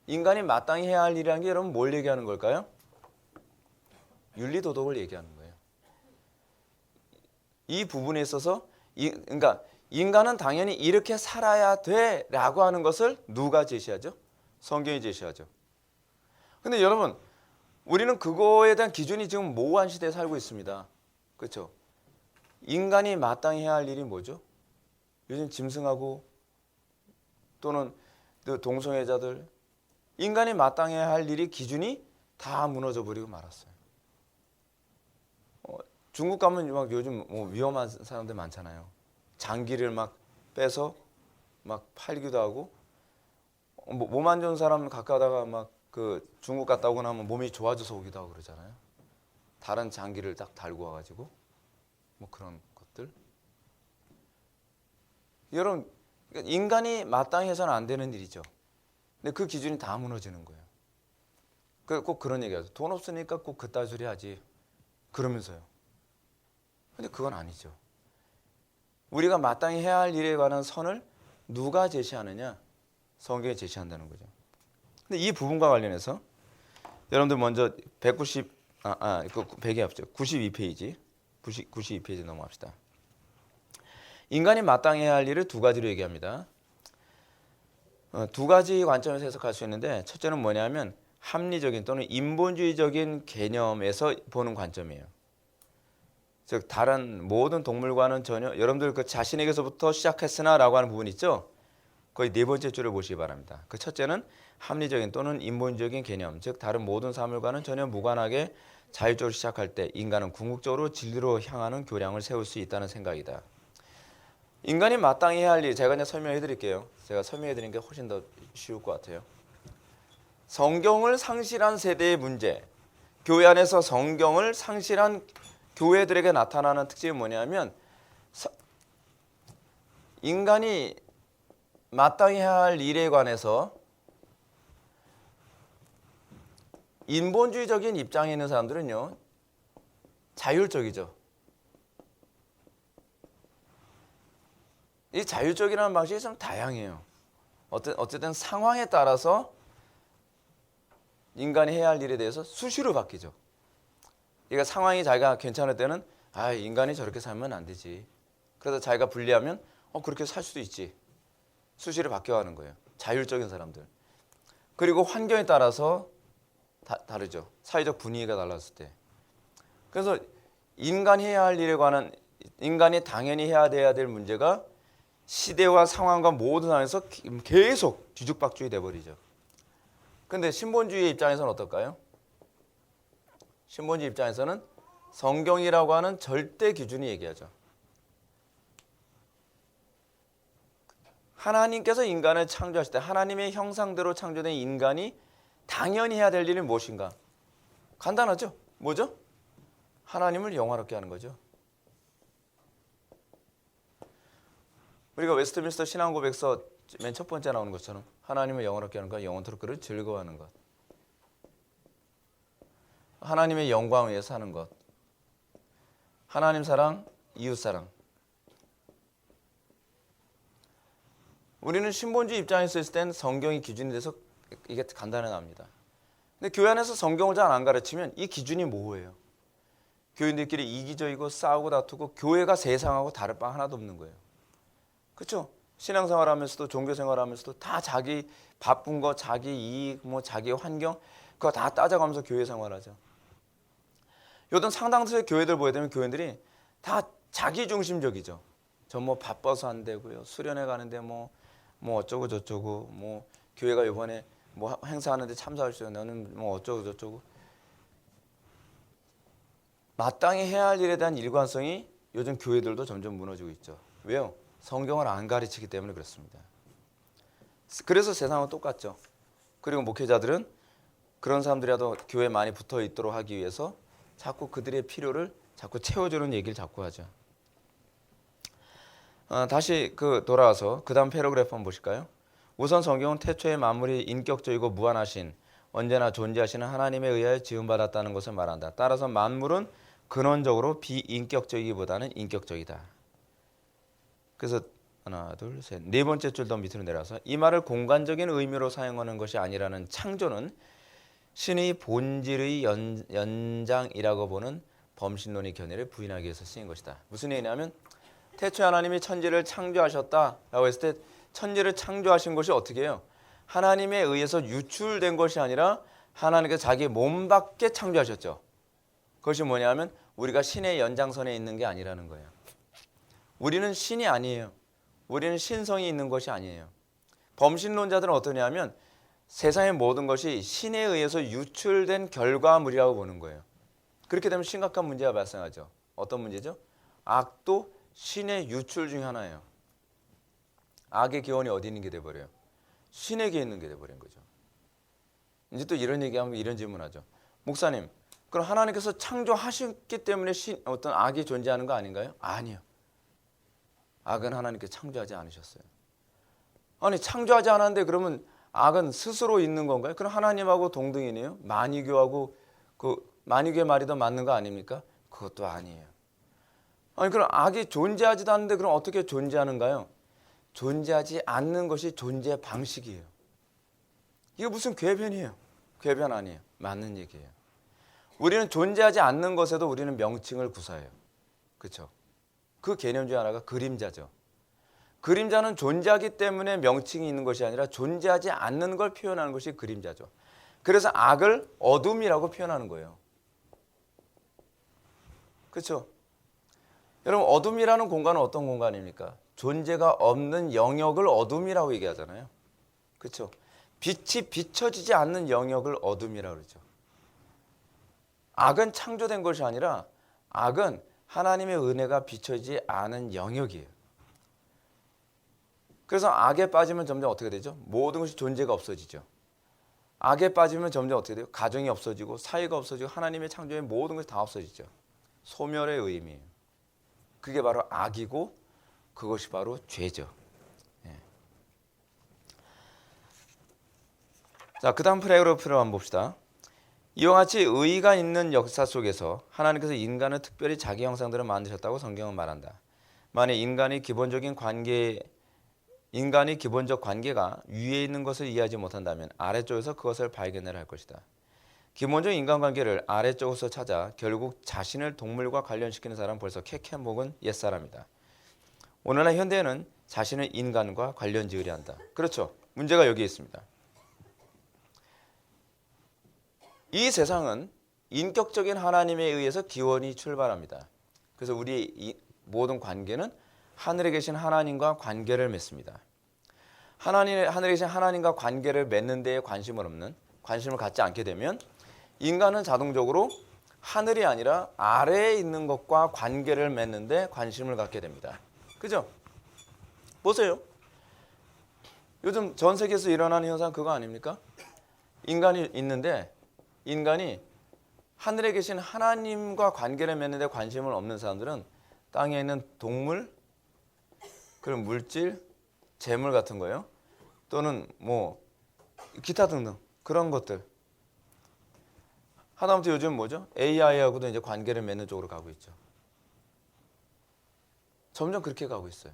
Speaker 1: 인간이 마땅히 해야 할 일이라는 게 여러분 뭘 얘기하는 걸까요? 윤리도덕을 얘기하는 거예요. 이 부분에 있어서 그러니까 인간은 당연히 이렇게 살아야 돼라고 하는 것을 누가 제시하죠? 성경이 제시하죠. 근데 여러분 우리는 그거에 대한 기준이 지금 모호한 시대에 살고 있습니다. 그렇죠? 인간이 마땅히 해야 할 일이 뭐죠? 요즘 짐승하고 또는 동성애자들 인간이 마땅히 해야 할 일이 기준이 다 무너져 버리고 말았어요. 중국 가면 막 요즘 위험한 사람들 많잖아요. 장기를 막 빼서 막 팔기도 하고 몸 안 좋은 사람 가까다가 막 그 중국 갔다 오고 나면 몸이 좋아져서 오기도 하고 그러잖아요. 다른 장기를 딱 달고 와가지고 뭐 그런 것들. 여러분 인간이 마땅히 해서는 안 되는 일이죠. 근데 그 기준이 다 무너지는 거예요. 꼭 그런 얘기하죠. 돈 없으니까 꼭 그따 소리 하지. 그러면서요. 근데 그건 아니죠. 우리가 마땅히 해야 할 일에 관한 선을 누가 제시하느냐? 성경이 제시한다는 거죠. 근데 이 부분과 관련해서 여러분들 먼저 190 그 100이 앞죠. 92페이지. 92페이지 넘어갑시다. 인간이 마땅히 해야 할 일을 두 가지로 얘기합니다. 두 가지 관점에서 해석할 수 있는데 첫째는 뭐냐면 합리적인 또는 인본주의적인 개념에서 보는 관점이에요. 즉 다른 모든 동물과는 전혀 여러분들 그 자신에게서부터 시작했으나라고 하는 부분 있죠. 거의 네 번째 줄을 보시기 바랍니다. 그 첫째는 합리적인 또는 인본주의적인 개념, 즉 다른 모든 사물과는 전혀 무관하게 자율적으로 시작할 때 인간은 궁극적으로 진리로 향하는 교량을 세울 수 있다는 생각이다. 인간이 마땅히 해야 할 일, 제가 이제 설명해 드릴게요. 제가 설명해 드리는 게 훨씬 더 쉬울 것 같아요. 성경을 상실한 세대의 문제, 교회 안에서 성경을 상실한 교회들에게 나타나는 특징이 뭐냐면 인간이 마땅히 해야 할 일에 관해서 인본주의적인 입장에 있는 사람들은요 자율적이죠. 이 자율적이라는 방식이 좀 다양해요. 어쨌든 상황에 따라서 인간이 해야 할 일에 대해서 수시로 바뀌죠. 그러니까 상황이 자기가 괜찮을 때는 인간이 저렇게 살면 안 되지. 그래서 자기가 불리하면 그렇게 살 수도 있지. 수시로 바뀌어가는 거예요. 자율적인 사람들. 그리고 환경에 따라서 다르죠. 사회적 분위기가 달랐을 때. 그래서 인간이 해야 할 일에 관한 인간이 당연히 해야 될 문제가 시대와 상황과 모든 상황에서 계속 뒤죽박죽이 돼버리죠. 근데 신본주의 입장에서는 어떨까요? 신본주의 입장에서는 성경이라고 하는 절대 기준이 얘기하죠. 하나님께서 인간을 창조하실 때 하나님의 형상대로 창조된 인간이 당연히 해야 될 일이 무엇인가? 간단하죠? 뭐죠? 하나님을 영화롭게 하는 거죠. 우리가 웨스트민스터 신앙고백서 맨 첫 번째 나오는 것처럼 하나님을 영화롭게 하는 것, 영원토록 그를 즐거워하는 것, 하나님의 영광을 위해 사는 것, 하나님 사랑, 이웃 사랑. 우리는 신본주의 입장에서 있을 땐 성경이 기준이 돼서 이게 간단합니다. 근데 교회 안에서 성경을 잘 안 가르치면 이 기준이 뭐예요? 교인들끼리 이기적이고 싸우고 다투고 교회가 세상하고 다를 바 하나도 없는 거예요. 그렇죠? 신앙생활하면서도 종교생활하면서도 다 자기 바쁜 거, 자기 이익, 자기 환경 그거 다 따져가면서 교회 생활하죠. 요즘 상당수의 교회들 보게 되면 교인들이 다 자기 중심적이죠. 저 바빠서 안 되고요. 수련회 가는데 뭐 어쩌고 저쩌고 교회가 이번에 행사하는데 참석할 수 있는 너는 어쩌고 저쩌고 마땅히 해야 할 일에 대한 일관성이 요즘 교회들도 점점 무너지고 있죠. 왜요? 성경을 안 가르치기 때문에 그렇습니다. 그래서 세상은 똑같죠. 그리고 목회자들은 그런 사람들이라도 교회에 많이 붙어 있도록 하기 위해서 자꾸 그들의 필요를 자꾸 채워주는 얘기를 자꾸 하죠. 다시 돌아와서 그 다음 패러그래프 한번 보실까요? 우선 성경은 태초의 만물이 인격적이고 무한하신 언제나 존재하시는 하나님에 의하여 지음받았다는 것을 말한다. 따라서 만물은 근원적으로 비인격적이기보다는 인격적이다. 그래서 하나, 둘, 셋, 네 번째 줄 더 밑으로 내려와서 이 말을 공간적인 의미로 사용하는 것이 아니라는 창조는 신의 본질의 연장이라고 보는 범신론의 견해를 부인하기 위해서 쓰인 것이다. 무슨 얘기냐면 태초에 하나님이 천지를 창조하셨다라고 했을 때 천지를 창조하신 것이 어떻게 해요? 하나님에 의해서 유출된 것이 아니라 하나님께서 자기 몸 밖에 창조하셨죠. 그것이 뭐냐면 우리가 신의 연장선에 있는 게 아니라는 거예요. 우리는 신이 아니에요. 우리는 신성이 있는 것이 아니에요. 범신론자들은 어떠냐면 세상의 모든 것이 신에 의해서 유출된 결과물이라고 보는 거예요. 그렇게 되면 심각한 문제가 발생하죠. 어떤 문제죠? 악도 신의 유출 중 하나예요. 악의 기원이 어디 있는 게 돼버려요? 신에게 있는 게 돼버린 거죠. 이제 또 이런 얘기하면 이런 질문하죠. 목사님, 그럼 하나님께서 창조하셨기 때문에 어떤 악이 존재하는 거 아닌가요? 아니요. 악은 하나님께서 창조하지 않으셨어요. 아니 창조하지 않았는데 그러면 악은 스스로 있는 건가요? 그럼 하나님하고 동등이네요. 만유교하고 만유교의 말이 더 맞는 거 아닙니까? 그것도 아니에요. 아니 그럼 악이 존재하지도 않는데 그럼 어떻게 존재하는가요? 존재하지 않는 것이 존재 방식이에요. 이게 무슨 궤변이에요? 궤변 아니에요. 맞는 얘기예요. 우리는 존재하지 않는 것에도 우리는 명칭을 구사해요. 그렇죠? 그 개념 중 하나가 그림자죠. 그림자는 존재하기 때문에 명칭이 있는 것이 아니라 존재하지 않는 걸 표현하는 것이 그림자죠. 그래서 악을 어둠이라고 표현하는 거예요. 그렇죠? 여러분 어둠이라는 공간은 어떤 공간입니까? 존재가 없는 영역을 어둠이라고 얘기하잖아요. 그렇죠? 빛이 비춰지지 않는 영역을 어둠이라고 그러죠. 악은 창조된 것이 아니라 악은 하나님의 은혜가 비춰지지 않은 영역이에요. 그래서 악에 빠지면 점점 어떻게 되죠? 모든 것이 존재가 없어지죠. 악에 빠지면 점점 어떻게 돼요? 가정이 없어지고 사회가 없어지고 하나님의 창조의 모든 것이 다 없어지죠. 소멸의 의미예요. 그게 바로 악이고 그것이 바로 죄죠. 예. 자, 그 다음 패러그래프를 한번 봅시다. 이와 같이 의의가 있는 역사 속에서 하나님께서 인간을 특별히 자기 형상대로 만드셨다고 성경은 말한다. 만약 인간의 기본적 관계가 위에 있는 것을 이해하지 못한다면 아래쪽에서 그것을 발견해야 할 것이다. 기본적인 인간관계를 아래쪽에서 찾아 결국 자신을 동물과 관련시키는 사람은 벌써 캐캐목은 옛사람이다. 오늘날 현대에는 자신을 인간과 관련 지으려 한다. 그렇죠. 문제가 여기에 있습니다. 이 세상은 인격적인 하나님에 의해서 기원이 출발합니다. 그래서 우리 이 모든 관계는 하늘에 계신 하나님과 관계를 맺습니다. 하늘에 계신 하나님과 관계를 맺는 데에 관심을 갖지 않게 되면 인간은 자동적으로 하늘이 아니라 아래에 있는 것과 관계를 맺는 데 관심을 갖게 됩니다. 그죠? 보세요. 요즘 전 세계에서 일어나는 현상 그거 아닙니까? 인간이 있는데 인간이 하늘에 계신 하나님과 관계를 맺는 데 관심을 없는 사람들은 땅에 있는 동물, 그런 물질, 재물 같은 거요. 또는 뭐 기타 등등 그런 것들. 하다못해 요즘 뭐죠? AI하고도 이제 관계를 맺는 쪽으로 가고 있죠. 점점 그렇게 가고 있어요.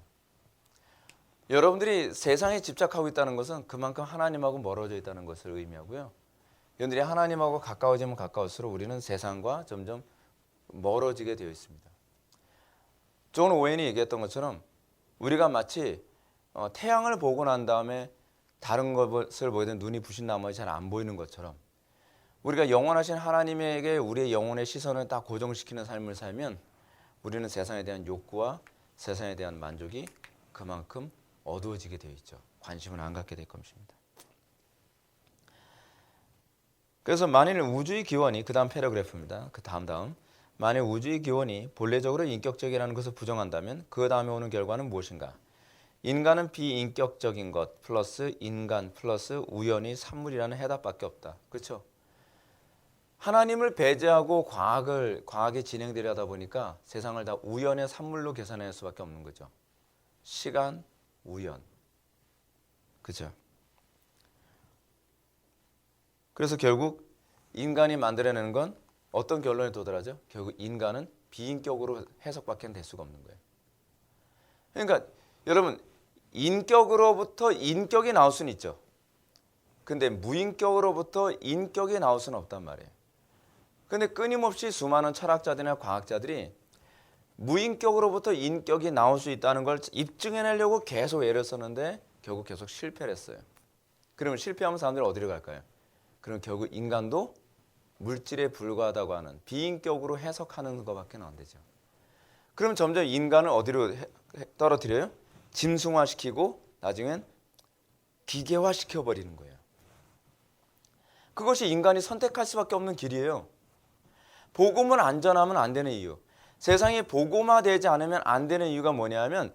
Speaker 1: 여러분들이 세상에 집착하고 있다는 것은 그만큼 하나님하고 멀어져 있다는 것을 의미하고요. 여러분들이 하나님하고 가까워지면 가까울수록 우리는 세상과 점점 멀어지게 되어 있습니다. 존 오웬이 얘기했던 것처럼 우리가 마치 태양을 보고 난 다음에 다른 것을 보이던 눈이 부신 나머지 잘 안 보이는 것처럼 우리가 영원하신 하나님에게 우리의 영혼의 시선을 딱 고정시키는 삶을 살면 우리는 세상에 대한 욕구와 세상에 대한 만족이 그만큼 어두워지게 되어 있죠. 관심을 안 갖게 될 것입니다. 그래서 만일 우주의 기원이 그 다음 패러그래프입니다. 그 다음 만일 우주의 기원이 본래적으로 인격적이라는 것을 부정한다면 그 다음에 오는 결과는 무엇인가? 인간은 비인격적인 것 플러스 인간 플러스 우연히 산물이라는 해답밖에 없다. 그렇죠? 하나님을 배제하고 과학이 진행되려다 보니까 세상을 다 우연의 산물로 계산할 수밖에 없는 거죠. 시간, 우연. 그죠? 그래서 결국 인간이 만들어내는 건 어떤 결론에 도달하죠? 결국 인간은 비인격으로 해석밖에 될 수가 없는 거예요. 그러니까 여러분 인격으로부터 인격이 나올 수는 있죠. 근데 무인격으로부터 인격이 나올 수는 없단 말이에요. 근데 끊임없이 수많은 철학자들이나 과학자들이 무인격으로부터 인격이 나올 수 있다는 걸 입증해내려고 계속 애를 썼는데 결국 계속 실패를 했어요. 그러면 실패하면 사람들이 어디로 갈까요? 그럼 결국 인간도 물질에 불과하다고 하는 비인격으로 해석하는 것밖에 안 되죠. 그럼 점점 인간을 어디로 떨어뜨려요? 짐승화시키고 나중엔 기계화시켜버리는 거예요. 그것이 인간이 선택할 수밖에 없는 길이에요. 복음을 안 전하면 안 되는 이유. 세상이 복음화되지 않으면 안 되는 이유가 뭐냐 하면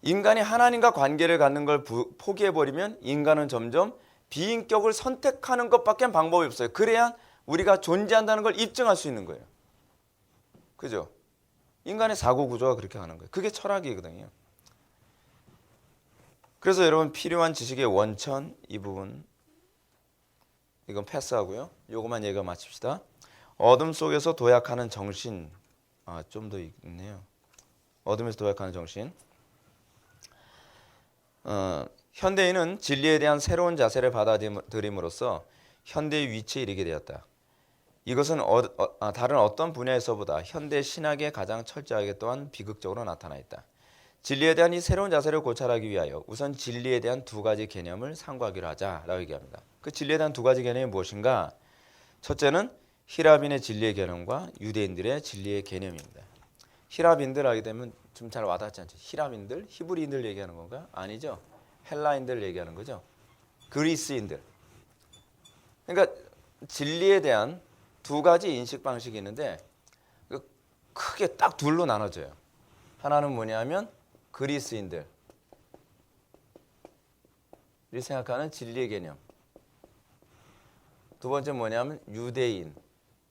Speaker 1: 인간이 하나님과 관계를 갖는 걸 포기해버리면 인간은 점점 비인격을 선택하는 것밖에 방법이 없어요. 그래야 우리가 존재한다는 걸 입증할 수 있는 거예요. 그죠? 인간의 사고 구조가 그렇게 가는 거예요. 그게 철학이거든요. 그래서 여러분 필요한 지식의 원천 이 부분 이건 패스하고요. 요것만 얘기가 마칩시다. 어둠 속에서 도약하는 정신. 좀 더 있네요. 어둠에서 도약하는 정신. 현대인은 진리에 대한 새로운 자세를 받아들임으로써 현대의 위치에 이르게 되었다. 이것은 다른 어떤 분야에서보다 현대 신학에 가장 철저하게 또한 비극적으로 나타나 있다. 진리에 대한 이 새로운 자세를 고찰하기 위하여 우선 진리에 대한 두 가지 개념을 상고하기로 하자라고 얘기합니다. 그 진리에 대한 두 가지 개념이 무엇인가? 첫째는 히라빈의 진리의 개념과 유대인들의 진리의 개념입니다. 히라빈들 하게 되면 좀 잘 와닿지 않죠. 히라빈들, 히브리인들 얘기하는 건가? 아니죠. 헬라인들 얘기하는 거죠. 그리스인들. 그러니까 진리에 대한 두 가지 인식 방식이 있는데 크게 딱 둘로 나눠져요. 하나는 뭐냐면 그리스인들이 생각하는 진리의 개념. 두 번째 뭐냐면 유대인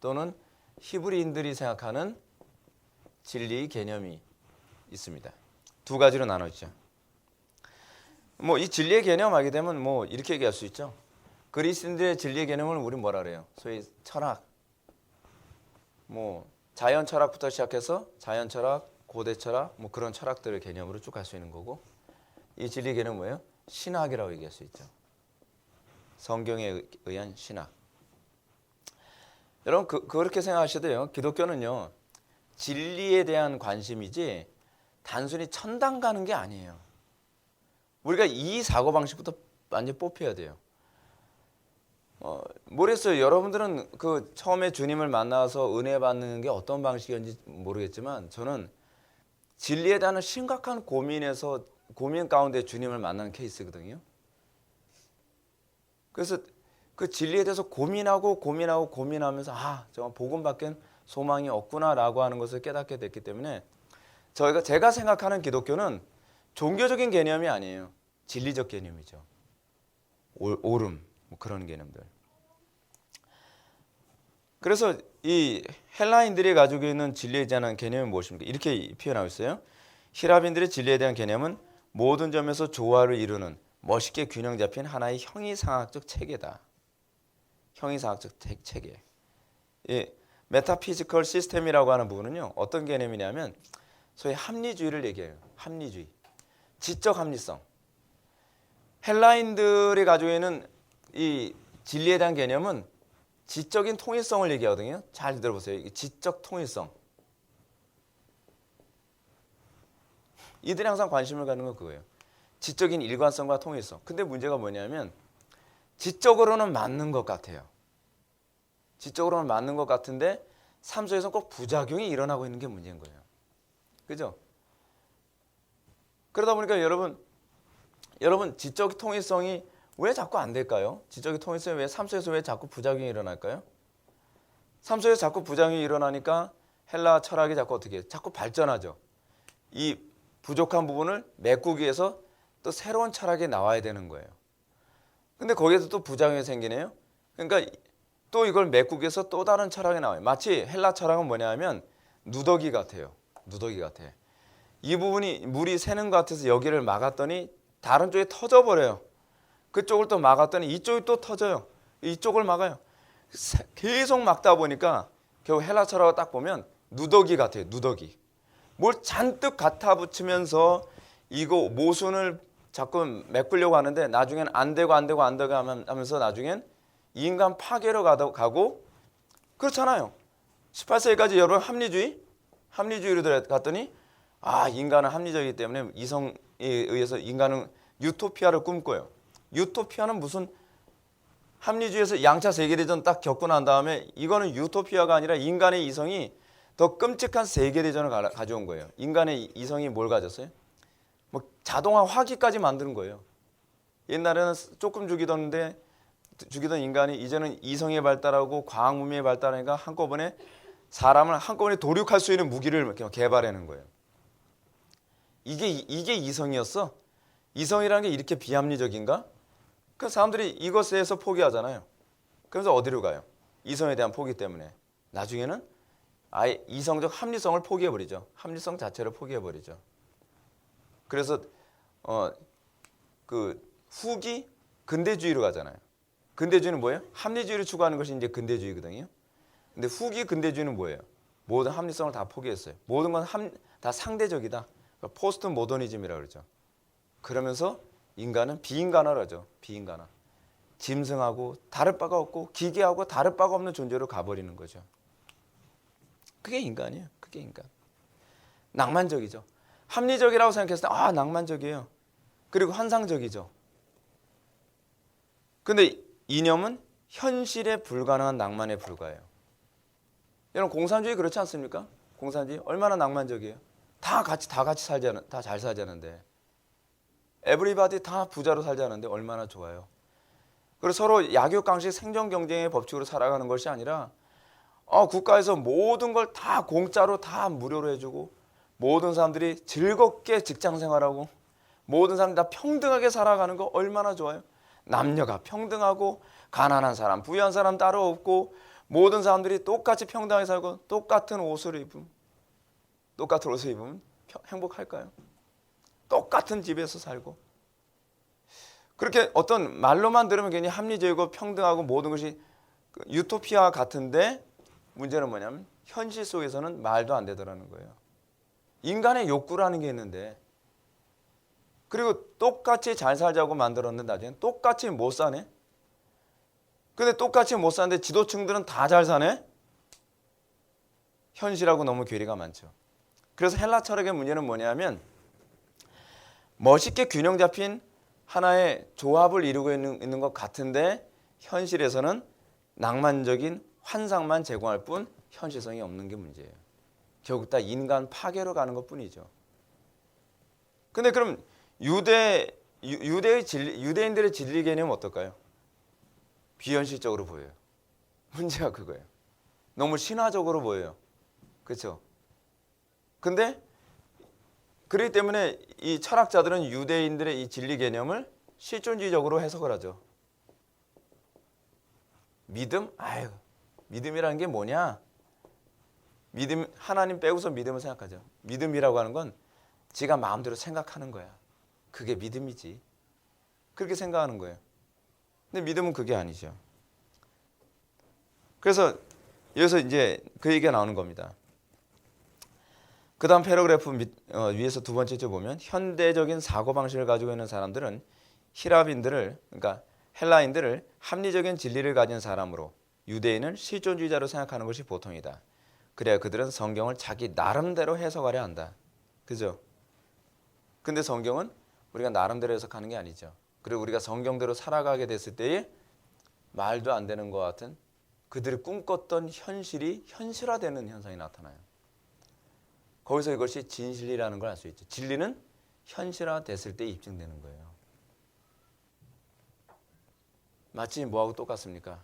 Speaker 1: 또는 히브리인들이 생각하는 진리의 개념이 있습니다. 두 가지로 나눠지죠. 뭐 이 진리의 개념 하게 되면 뭐 이렇게 얘기할 수 있죠. 그리스인들의 진리의 개념을 우리 뭐라 그래요? 소위 철학. 뭐 자연 철학부터 시작해서 자연 철학, 고대 철학, 뭐 그런 철학들의 개념으로 쭉 갈 수 있는 거고, 이 진리 개념은 뭐예요? 신학이라고 얘기할 수 있죠. 성경에 의한 신학. 여러분 그렇게 생각하셔도 돼요. 기독교는요. 진리에 대한 관심이지 단순히 천당 가는 게 아니에요. 우리가 이 사고방식부터 완전히 뽑혀야 돼요. 모르겠어요. 여러분들은 그 처음에 주님을 만나서 은혜 받는 게 어떤 방식이었는지 모르겠지만 저는 진리에 대한 심각한 고민 가운데 주님을 만난 케이스거든요. 그래서 그 진리에 대해서 고민하면서 정말 복음밖에 소망이 없구나라고 하는 것을 깨닫게 됐기 때문에 제가 생각하는 기독교는 종교적인 개념이 아니에요. 진리적 개념이죠. 옳음 뭐 그런 개념들. 그래서 이 헬라인들이 가지고 있는 진리에 대한 개념이 무엇입니까? 이렇게 표현하고 있어요. 히라빈들의 진리에 대한 개념은 모든 점에서 조화를 이루는 멋있게 균형 잡힌 하나의 형이상학적 체계다. 형이상학적 체계. 예, 메타피지컬 시스템이라고 하는 부분은요. 어떤 개념이냐면 소위 합리주의를 얘기해요. 합리주의. 지적 합리성. 헬라인들이 가지고 있는 이 진리에 대한 개념은 지적인 통일성을 얘기하거든요. 잘 들어보세요. 지적 통일성. 이들이 항상 관심을 갖는 건 그거예요. 지적인 일관성과 통일성. 근데 문제가 뭐냐면 지적으로는 맞는 것 같아요. 지적으로는 맞는 것 같은데 삶 속에서 꼭 부작용이 일어나고 있는 게 문제인 거예요. 그죠? 그러다 보니까 여러분 지적 통일성이 왜 자꾸 안 될까요? 지적인 통일성이 왜 삶 속에서 왜 자꾸 부작용이 일어날까요? 삶 속에서 자꾸 부작용이 일어나니까 헬라 철학이 자꾸 어떻게 해요? 자꾸 발전하죠. 이 부족한 부분을 메꾸기 위해서 또 새로운 철학이 나와야 되는 거예요. 근데 거기에서 또 부작용이 생기네요. 그러니까 또 이걸 메꾸기 위해서 또 다른 철학이 나와요. 마치 헬라 철학은 뭐냐면 누더기 같아요. 누더기 같아. 이 부분이 물이 새는 것 같아서 여기를 막았더니 다른 쪽에 터져버려요. 그쪽을 또 막았더니 이쪽이 또 터져요. 이쪽을 막아요. 계속 막다 보니까 결국 헬라 철학을 딱 보면 누더기 같아요. 누더기. 뭘 잔뜩 갖다 붙이면서 이거 모순을 자꾸 메꾸려고 하는데 나중엔 안 되고 하면서 나중엔 인간 파괴로 가고 그렇잖아요. 18세기까지 여러분 합리주의로 갔더니 인간은 합리적이기 때문에 이성에 의해서 인간은 유토피아를 꿈꿔요. 유토피아는 무슨 합리주의에서 양차 세계대전 딱 겪고 난 다음에 이거는 유토피아가 아니라 인간의 이성이 더 끔찍한 세계대전을 가져온 거예요. 인간의 이성이 뭘 가졌어요? 뭐 자동화 화기까지 만드는 거예요. 옛날에는 조금 죽이던 인간이 이제는 이성이 발달하고 과학 문명이 발달하니까 한꺼번에 사람을 한꺼번에 도륙할 수 있는 무기를 개발하는 거예요. 이게 이성이었어? 이성이라는 게 이렇게 비합리적인가? 그 사람들이 이것에 대해서 포기하잖아요. 그래서 어디로 가요? 이성에 대한 포기 때문에. 나중에는 아예 이성적 합리성을 포기해버리죠. 합리성 자체를 포기해버리죠. 그래서 그 후기 근대주의로 가잖아요. 근대주의는 뭐예요? 합리주의를 추구하는 것이 이제 근대주의거든요. 근데 후기 근대주의는 뭐예요? 모든 합리성을 다 포기했어요. 모든 건 다 상대적이다. 그러니까 포스트 모더니즘이라고 그러죠. 그러면서 인간은 비인간화를 하죠. 비인간화. 짐승하고 다를 바가 없고 기계하고 다를 바가 없는 존재로 가버리는 거죠. 그게 인간이에요. 그게 인간. 낭만적이죠. 합리적이라고 생각했을 때 낭만적이에요. 그리고 환상적이죠. 근데 이념은 현실에 불가능한 낭만에 불과해요. 여러분 공산주의 그렇지 않습니까? 공산주의 얼마나 낭만적이에요. 다 같이 살자는, 다 잘 살자는데 에브리바디 다 부자로 살자는데 얼마나 좋아요. 그리고 서로 약육강식 생존 경쟁의 법칙으로 살아가는 것이 아니라 국가에서 모든 걸 다 공짜로 다 무료로 해주고 모든 사람들이 즐겁게 직장 생활하고 모든 사람들이 다 평등하게 살아가는 거 얼마나 좋아요. 남녀가 평등하고 가난한 사람, 부유한 사람 따로 없고 모든 사람들이 똑같이 평등하게 살고 똑같은 옷을 입으면 행복할까요? 똑같은 집에서 살고 그렇게 어떤 말로만 들으면 괜히 합리적이고 평등하고 모든 것이 유토피아 같은데 문제는 뭐냐면 현실 속에서는 말도 안 되더라는 거예요. 인간의 욕구라는 게 있는데 그리고 똑같이 잘 살자고 만들었는데 나중에 똑같이 못 사네. 근데 똑같이 못 사는데 지도층들은 다 잘 사네? 현실하고 너무 괴리가 많죠. 그래서 헬라 철학의 문제는 뭐냐면 멋있게 균형 잡힌 하나의 조합을 이루고 있는 것 같은데 현실에서는 낭만적인 환상만 제공할 뿐 현실성이 없는 게 문제예요. 결국 다 인간 파괴로 가는 것뿐이죠. 근데 그럼 유대인들의 진리 개념은 어떨까요? 비현실적으로 보여요. 문제가 그거예요. 너무 신화적으로 보여요. 그렇죠? 근데 그렇기 때문에 이 철학자들은 유대인들의 이 진리 개념을 실존주의적으로 해석을 하죠. 믿음? 아유, 믿음이라는 게 뭐냐? 믿음, 하나님 빼고서 믿음을 생각하죠. 믿음이라고 하는 건 지가 마음대로 생각하는 거야. 그게 믿음이지. 그렇게 생각하는 거예요. 근데 믿음은 그게 아니죠. 그래서 여기서 이제 그 얘기가 나오는 겁니다. 그 다음 패러그래프 위에서 두 번째 줄 보면 현대적인 사고방식을 가지고 있는 사람들은 그러니까 헬라인들을 합리적인 진리를 가진 사람으로 유대인을 실존주의자로 생각하는 것이 보통이다. 그래야 그들은 성경을 자기 나름대로 해석하려 한다. 그죠? 근데 성경은 우리가 나름대로 해석하는 게 아니죠. 그리고 우리가 성경대로 살아가게 됐을 때에 말도 안 되는 것 같은 그들이 꿈꿨던 현실이 현실화되는 현상이 나타나요. 거기서 이것이 진실이라는 걸 알 수 있죠. 진리는 현실화됐을 때 입증되는 거예요. 마치 뭐하고 똑같습니까?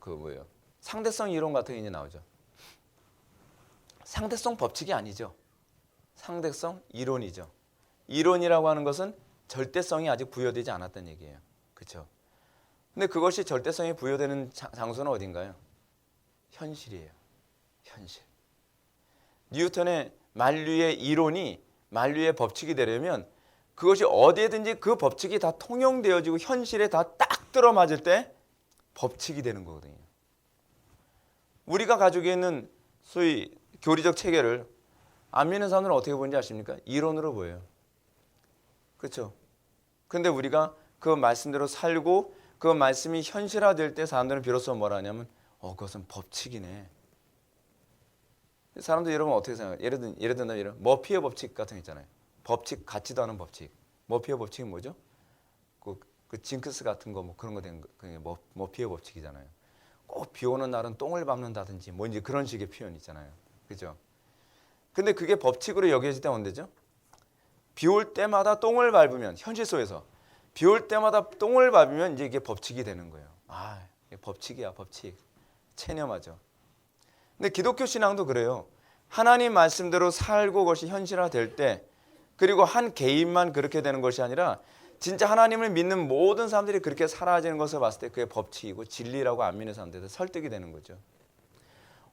Speaker 1: 뭐예요? 상대성 이론 같은 게 이제 나오죠. 상대성 법칙이 아니죠. 상대성 이론이죠. 이론이라고 하는 것은 절대성이 아직 부여되지 않았다는 얘기예요. 그렇죠? 근데 그것이 절대성이 부여되는 장소는 어딘가요? 현실이에요. 현실. 뉴턴의 만류의 이론이 만류의 법칙이 되려면 그것이 어디에든지 그 법칙이 다 통용되어지고 현실에 다 딱 들어맞을 때 법칙이 되는 거거든요. 우리가 가지고 있는 소위 교리적 체계를 안 믿는 사람들은 어떻게 보는지 아십니까? 이론으로 보여요. 그렇죠? 근데 우리가 그 말씀대로 살고 그 말씀이 현실화될 때 사람들은 비로소 뭐라 하냐면 그것은 법칙이네. 사람들 여러분 어떻게 생각해요? 예를 들면 이런 머피의 법칙 같은 거 있잖아요. 법칙 같지도 않은 법칙. 머피의 법칙이 뭐죠? 그 징크스 같은 거 뭐 그런 거 된 거 그게 머피의 법칙이잖아요. 꼭 비 오는 날은 똥을 밟는다든지 뭔지 그런 식의 표현 있잖아요. 그죠? 근데 그게 법칙으로 여겨질 때 언제죠? 비 올 때마다 똥을 밟으면 현실 속에서 비 올 때마다 똥을 밟으면 이제 이게 법칙이 되는 거예요. 아, 이게 법칙이야, 법칙. 체념하죠. 근데 기독교 신앙도 그래요. 하나님 말씀대로 살고 그것이 현실화될 때 그리고 한 개인만 그렇게 되는 것이 아니라 진짜 하나님을 믿는 모든 사람들이 그렇게 살아지는 것을 봤을 때 그게 법칙이고 진리라고 안 믿는 사람들한테 설득이 되는 거죠.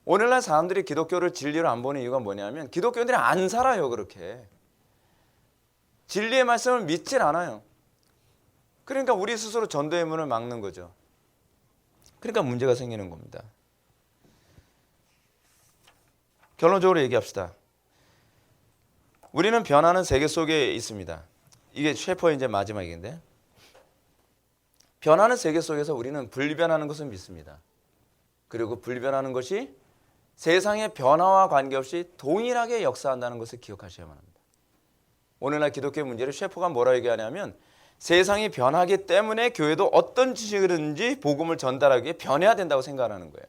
Speaker 1: 오늘날 사람들이 기독교를 진리로 안 보는 이유가 뭐냐면 기독교인들이 안 살아요. 그렇게. 진리의 말씀을 믿질 않아요. 그러니까 우리 스스로 전도의 문을 막는 거죠. 그러니까 문제가 생기는 겁니다. 결론적으로 얘기합시다. 우리는 변하는 세계 속에 있습니다. 이게 셰퍼의 이제 마지막 얘기인데 변하는 세계 속에서 우리는 불변하는 것을 믿습니다. 그리고 불변하는 것이 세상의 변화와 관계없이 동일하게 역사한다는 것을 기억하셔야만 합니다. 오늘날 기독교의 문제를 셰퍼가 뭐라 얘기하냐면 세상이 변하기 때문에 교회도 어떤 지식이든지 복음을 전달하기 위해 변해야 된다고 생각하는 거예요.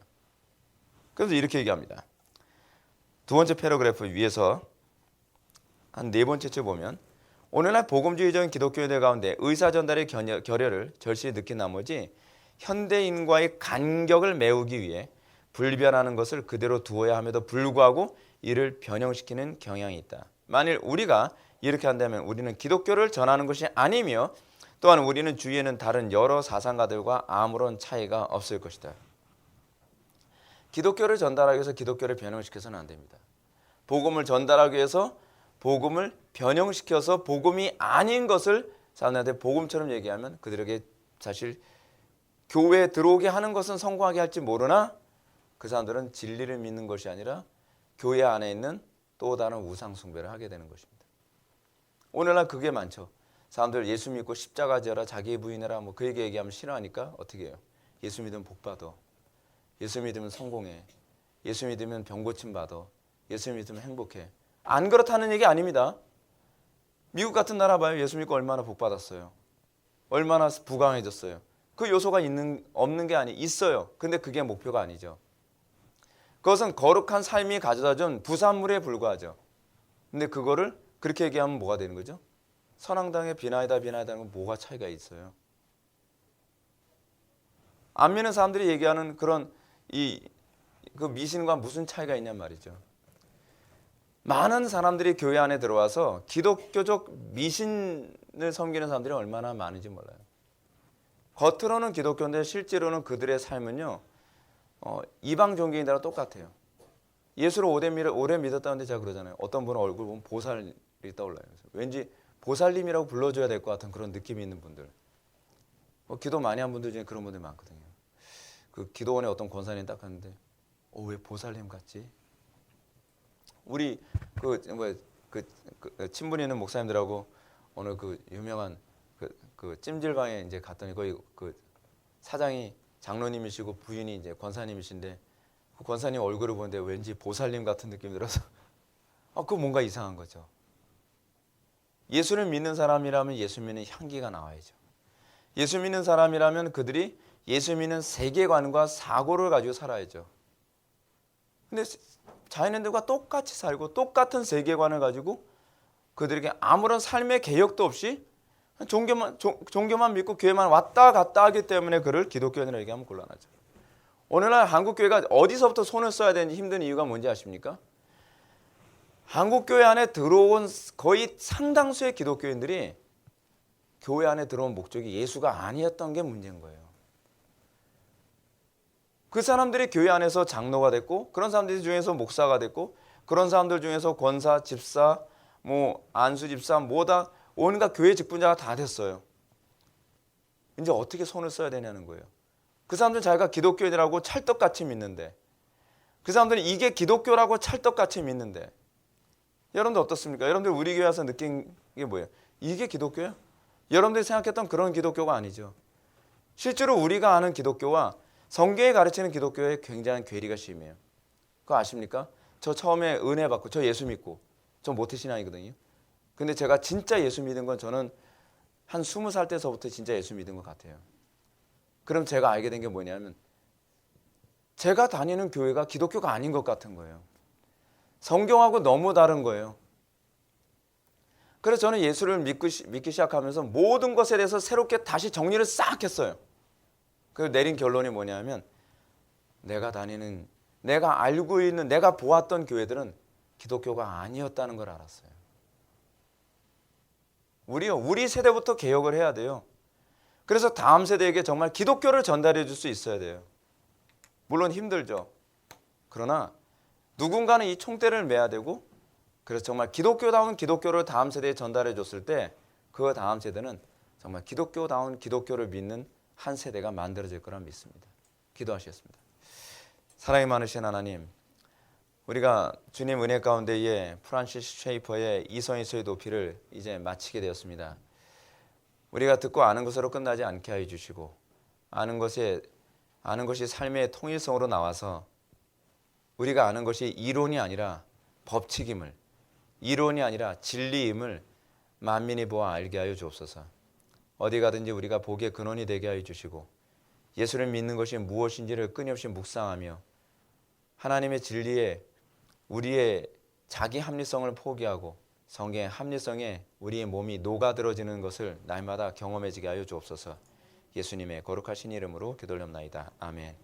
Speaker 1: 그래서 이렇게 얘기합니다. 두 번째 패러그래프 위에서 한 네 번째 줄 보면 오늘날 복음주의적인 기독교인들 가운데 의사 전달의 결여를 절실히 느낀 나머지 현대인과의 간격을 메우기 위해 불변하는 것을 그대로 두어야 함에도 불구하고 이를 변형시키는 경향이 있다. 만일 우리가 이렇게 한다면 우리는 기독교를 전하는 것이 아니며 또한 우리는 주위에는 다른 여러 사상가들과 아무런 차이가 없을 것이다. 기독교를 전달하기 위해서 기독교를 변형시켜서는 안 됩니다. 복음을 전달하기 위해서 복음을 변형시켜서 복음이 아닌 것을 사람들한테 복음처럼 얘기하면 그들에게 사실 교회에 들어오게 하는 것은 성공하게 할지 모르나 그 사람들은 진리를 믿는 것이 아니라 교회 안에 있는 또 다른 우상 숭배를 하게 되는 것입니다. 오늘날 그게 많죠. 사람들 예수 믿고 십자가 지어라, 자기 부인해라, 뭐 그 얘기하면 싫어하니까 어떻게 해요? 예수 믿으면 복 받아. 예수 믿으면 성공해. 예수 믿으면 병 고침 받아. 예수 믿으면 행복해. 안 그렇다는 얘기 아닙니다. 미국 같은 나라 봐요. 예수 믿고 얼마나 복 받았어요. 얼마나 부강해졌어요. 그 요소가 없는 게 있어요. 근데 그게 목표가 아니죠. 그것은 거룩한 삶이 가져다준 부산물에 불과하죠. 근데 그거를 그렇게 얘기하면 뭐가 되는 거죠? 선앙당의 비나이다 비나이다는 건 뭐가 차이가 있어요? 안 믿는 사람들이 얘기하는 그런 그 미신과 무슨 차이가 있냔 말이죠. 많은 사람들이 교회 안에 들어와서 기독교적 미신을 섬기는 사람들이 얼마나 많은지 몰라요. 겉으로는 기독교인데 실제로는 그들의 삶은요, 이방 종교인들하고 똑같아요. 예수를 오래 믿었다는데 제가 그러잖아요. 어떤 분은 얼굴 보면 보살이 떠올라요. 왠지 보살님이라고 불러줘야 될 것 같은 그런 느낌이 있는 분들. 기도 많이 한 분들 중에 그런 분들 많거든요. 그 기도원에 어떤 권사님 딱 갔는데, 왜 보살님 같지? 우리 친분 있는 목사님들하고 오늘 그 유명한 그 찜질방에 이제 갔더니 거기 그 사장이 장로님이시고 부인이 이제 권사님이신데, 그 권사님 얼굴을 보는데 왠지 보살님 같은 느낌이 들어서 그거 뭔가 이상한 거죠. 예수를 믿는 사람이라면 예수 믿는 향기가 나와야죠. 예수 믿는 사람이라면 그들이 예수 믿는 세계관과 사고를 가지고 살아야죠. 근데 자연인들과 똑같이 살고 똑같은 세계관을 가지고 그들에게 아무런 삶의 개혁도 없이 종교만 믿고 교회만 왔다 갔다 하기 때문에 그를 기독교인이라고 얘기하면 곤란하죠. 오늘날 한국 교회가 어디서부터 손을 써야 되는지 힘든 이유가 뭔지 아십니까? 한국 교회 안에 들어온 거의 상당수의 기독교인들이 교회 안에 들어온 목적이 예수가 아니었던 게 문제인 거예요. 그 사람들이 교회 안에서 장로가 됐고, 그런 사람들 중에서 목사가 됐고, 그런 사람들 중에서 권사, 집사, 안수 집사, 뭐다 온갖 교회 직분자가 다 됐어요. 이제 어떻게 손을 써야 되냐는 거예요. 그 사람들은 자기가 기독교인이라고 찰떡같이 믿는데, 그 사람들은 이게 기독교라고 찰떡같이 믿는데, 여러분들 어떻습니까? 여러분들 우리 교회 와서 느낀 게 뭐예요? 이게 기독교야? 여러분들이 생각했던 그런 기독교가 아니죠. 실제로 우리가 아는 기독교와 성경에 가르치는 기독교에 굉장한 괴리가 심해요. 그거 아십니까? 저 처음에 은혜 받고 저 예수 믿고 저 모태신앙이거든요. 근데 제가 진짜 예수 믿은 건 저는 한 20살 때서부터 진짜 예수 믿은 것 같아요. 그럼 제가 알게 된 게 뭐냐면 제가 다니는 교회가 기독교가 아닌 것 같은 거예요. 성경하고 너무 다른 거예요. 그래서 저는 예수를 믿기 시작하면서 모든 것에 대해서 새롭게 다시 정리를 싹 했어요. 그래서 내린 결론이 뭐냐면 내가 알고 있는, 내가 보았던 교회들은 기독교가 아니었다는 걸 알았어요. 우리 세대부터 개혁을 해야 돼요. 그래서 다음 세대에게 정말 기독교를 전달해 줄 수 있어야 돼요. 물론 힘들죠. 그러나 누군가는 이 총대를 매야 되고, 그래서 정말 기독교다운 기독교를 다음 세대에 전달해 줬을 때 그 다음 세대는 정말 기독교다운 기독교를 믿는 한 세대가 만들어질 거라 믿습니다. 기도하시겠습니다. 사랑이 많으신 하나님, 우리가 주님 은혜 가운데에 프란시스 쉐이퍼의 이성에서의 도피를 이제 마치게 되었습니다. 우리가 듣고 아는 것으로 끝나지 않게 하여 주시고, 아는 것이 삶의 통일성으로 나와서 우리가 아는 것이 이론이 아니라 법칙임을, 이론이 아니라 진리임을 만민이 보아 알게 하여 주옵소서. 어디 가든지 우리가 복의 근원이 되게 하여 주시고, 예수를 믿는 것이 무엇인지를 끊임없이 묵상하며 하나님의 진리에 우리의 자기 합리성을 포기하고 성경의 합리성에 우리의 몸이 녹아들어지는 것을 날마다 경험해지게 하여 주옵소서. 예수님의 거룩하신 이름으로 기도올옵나이다. 아멘.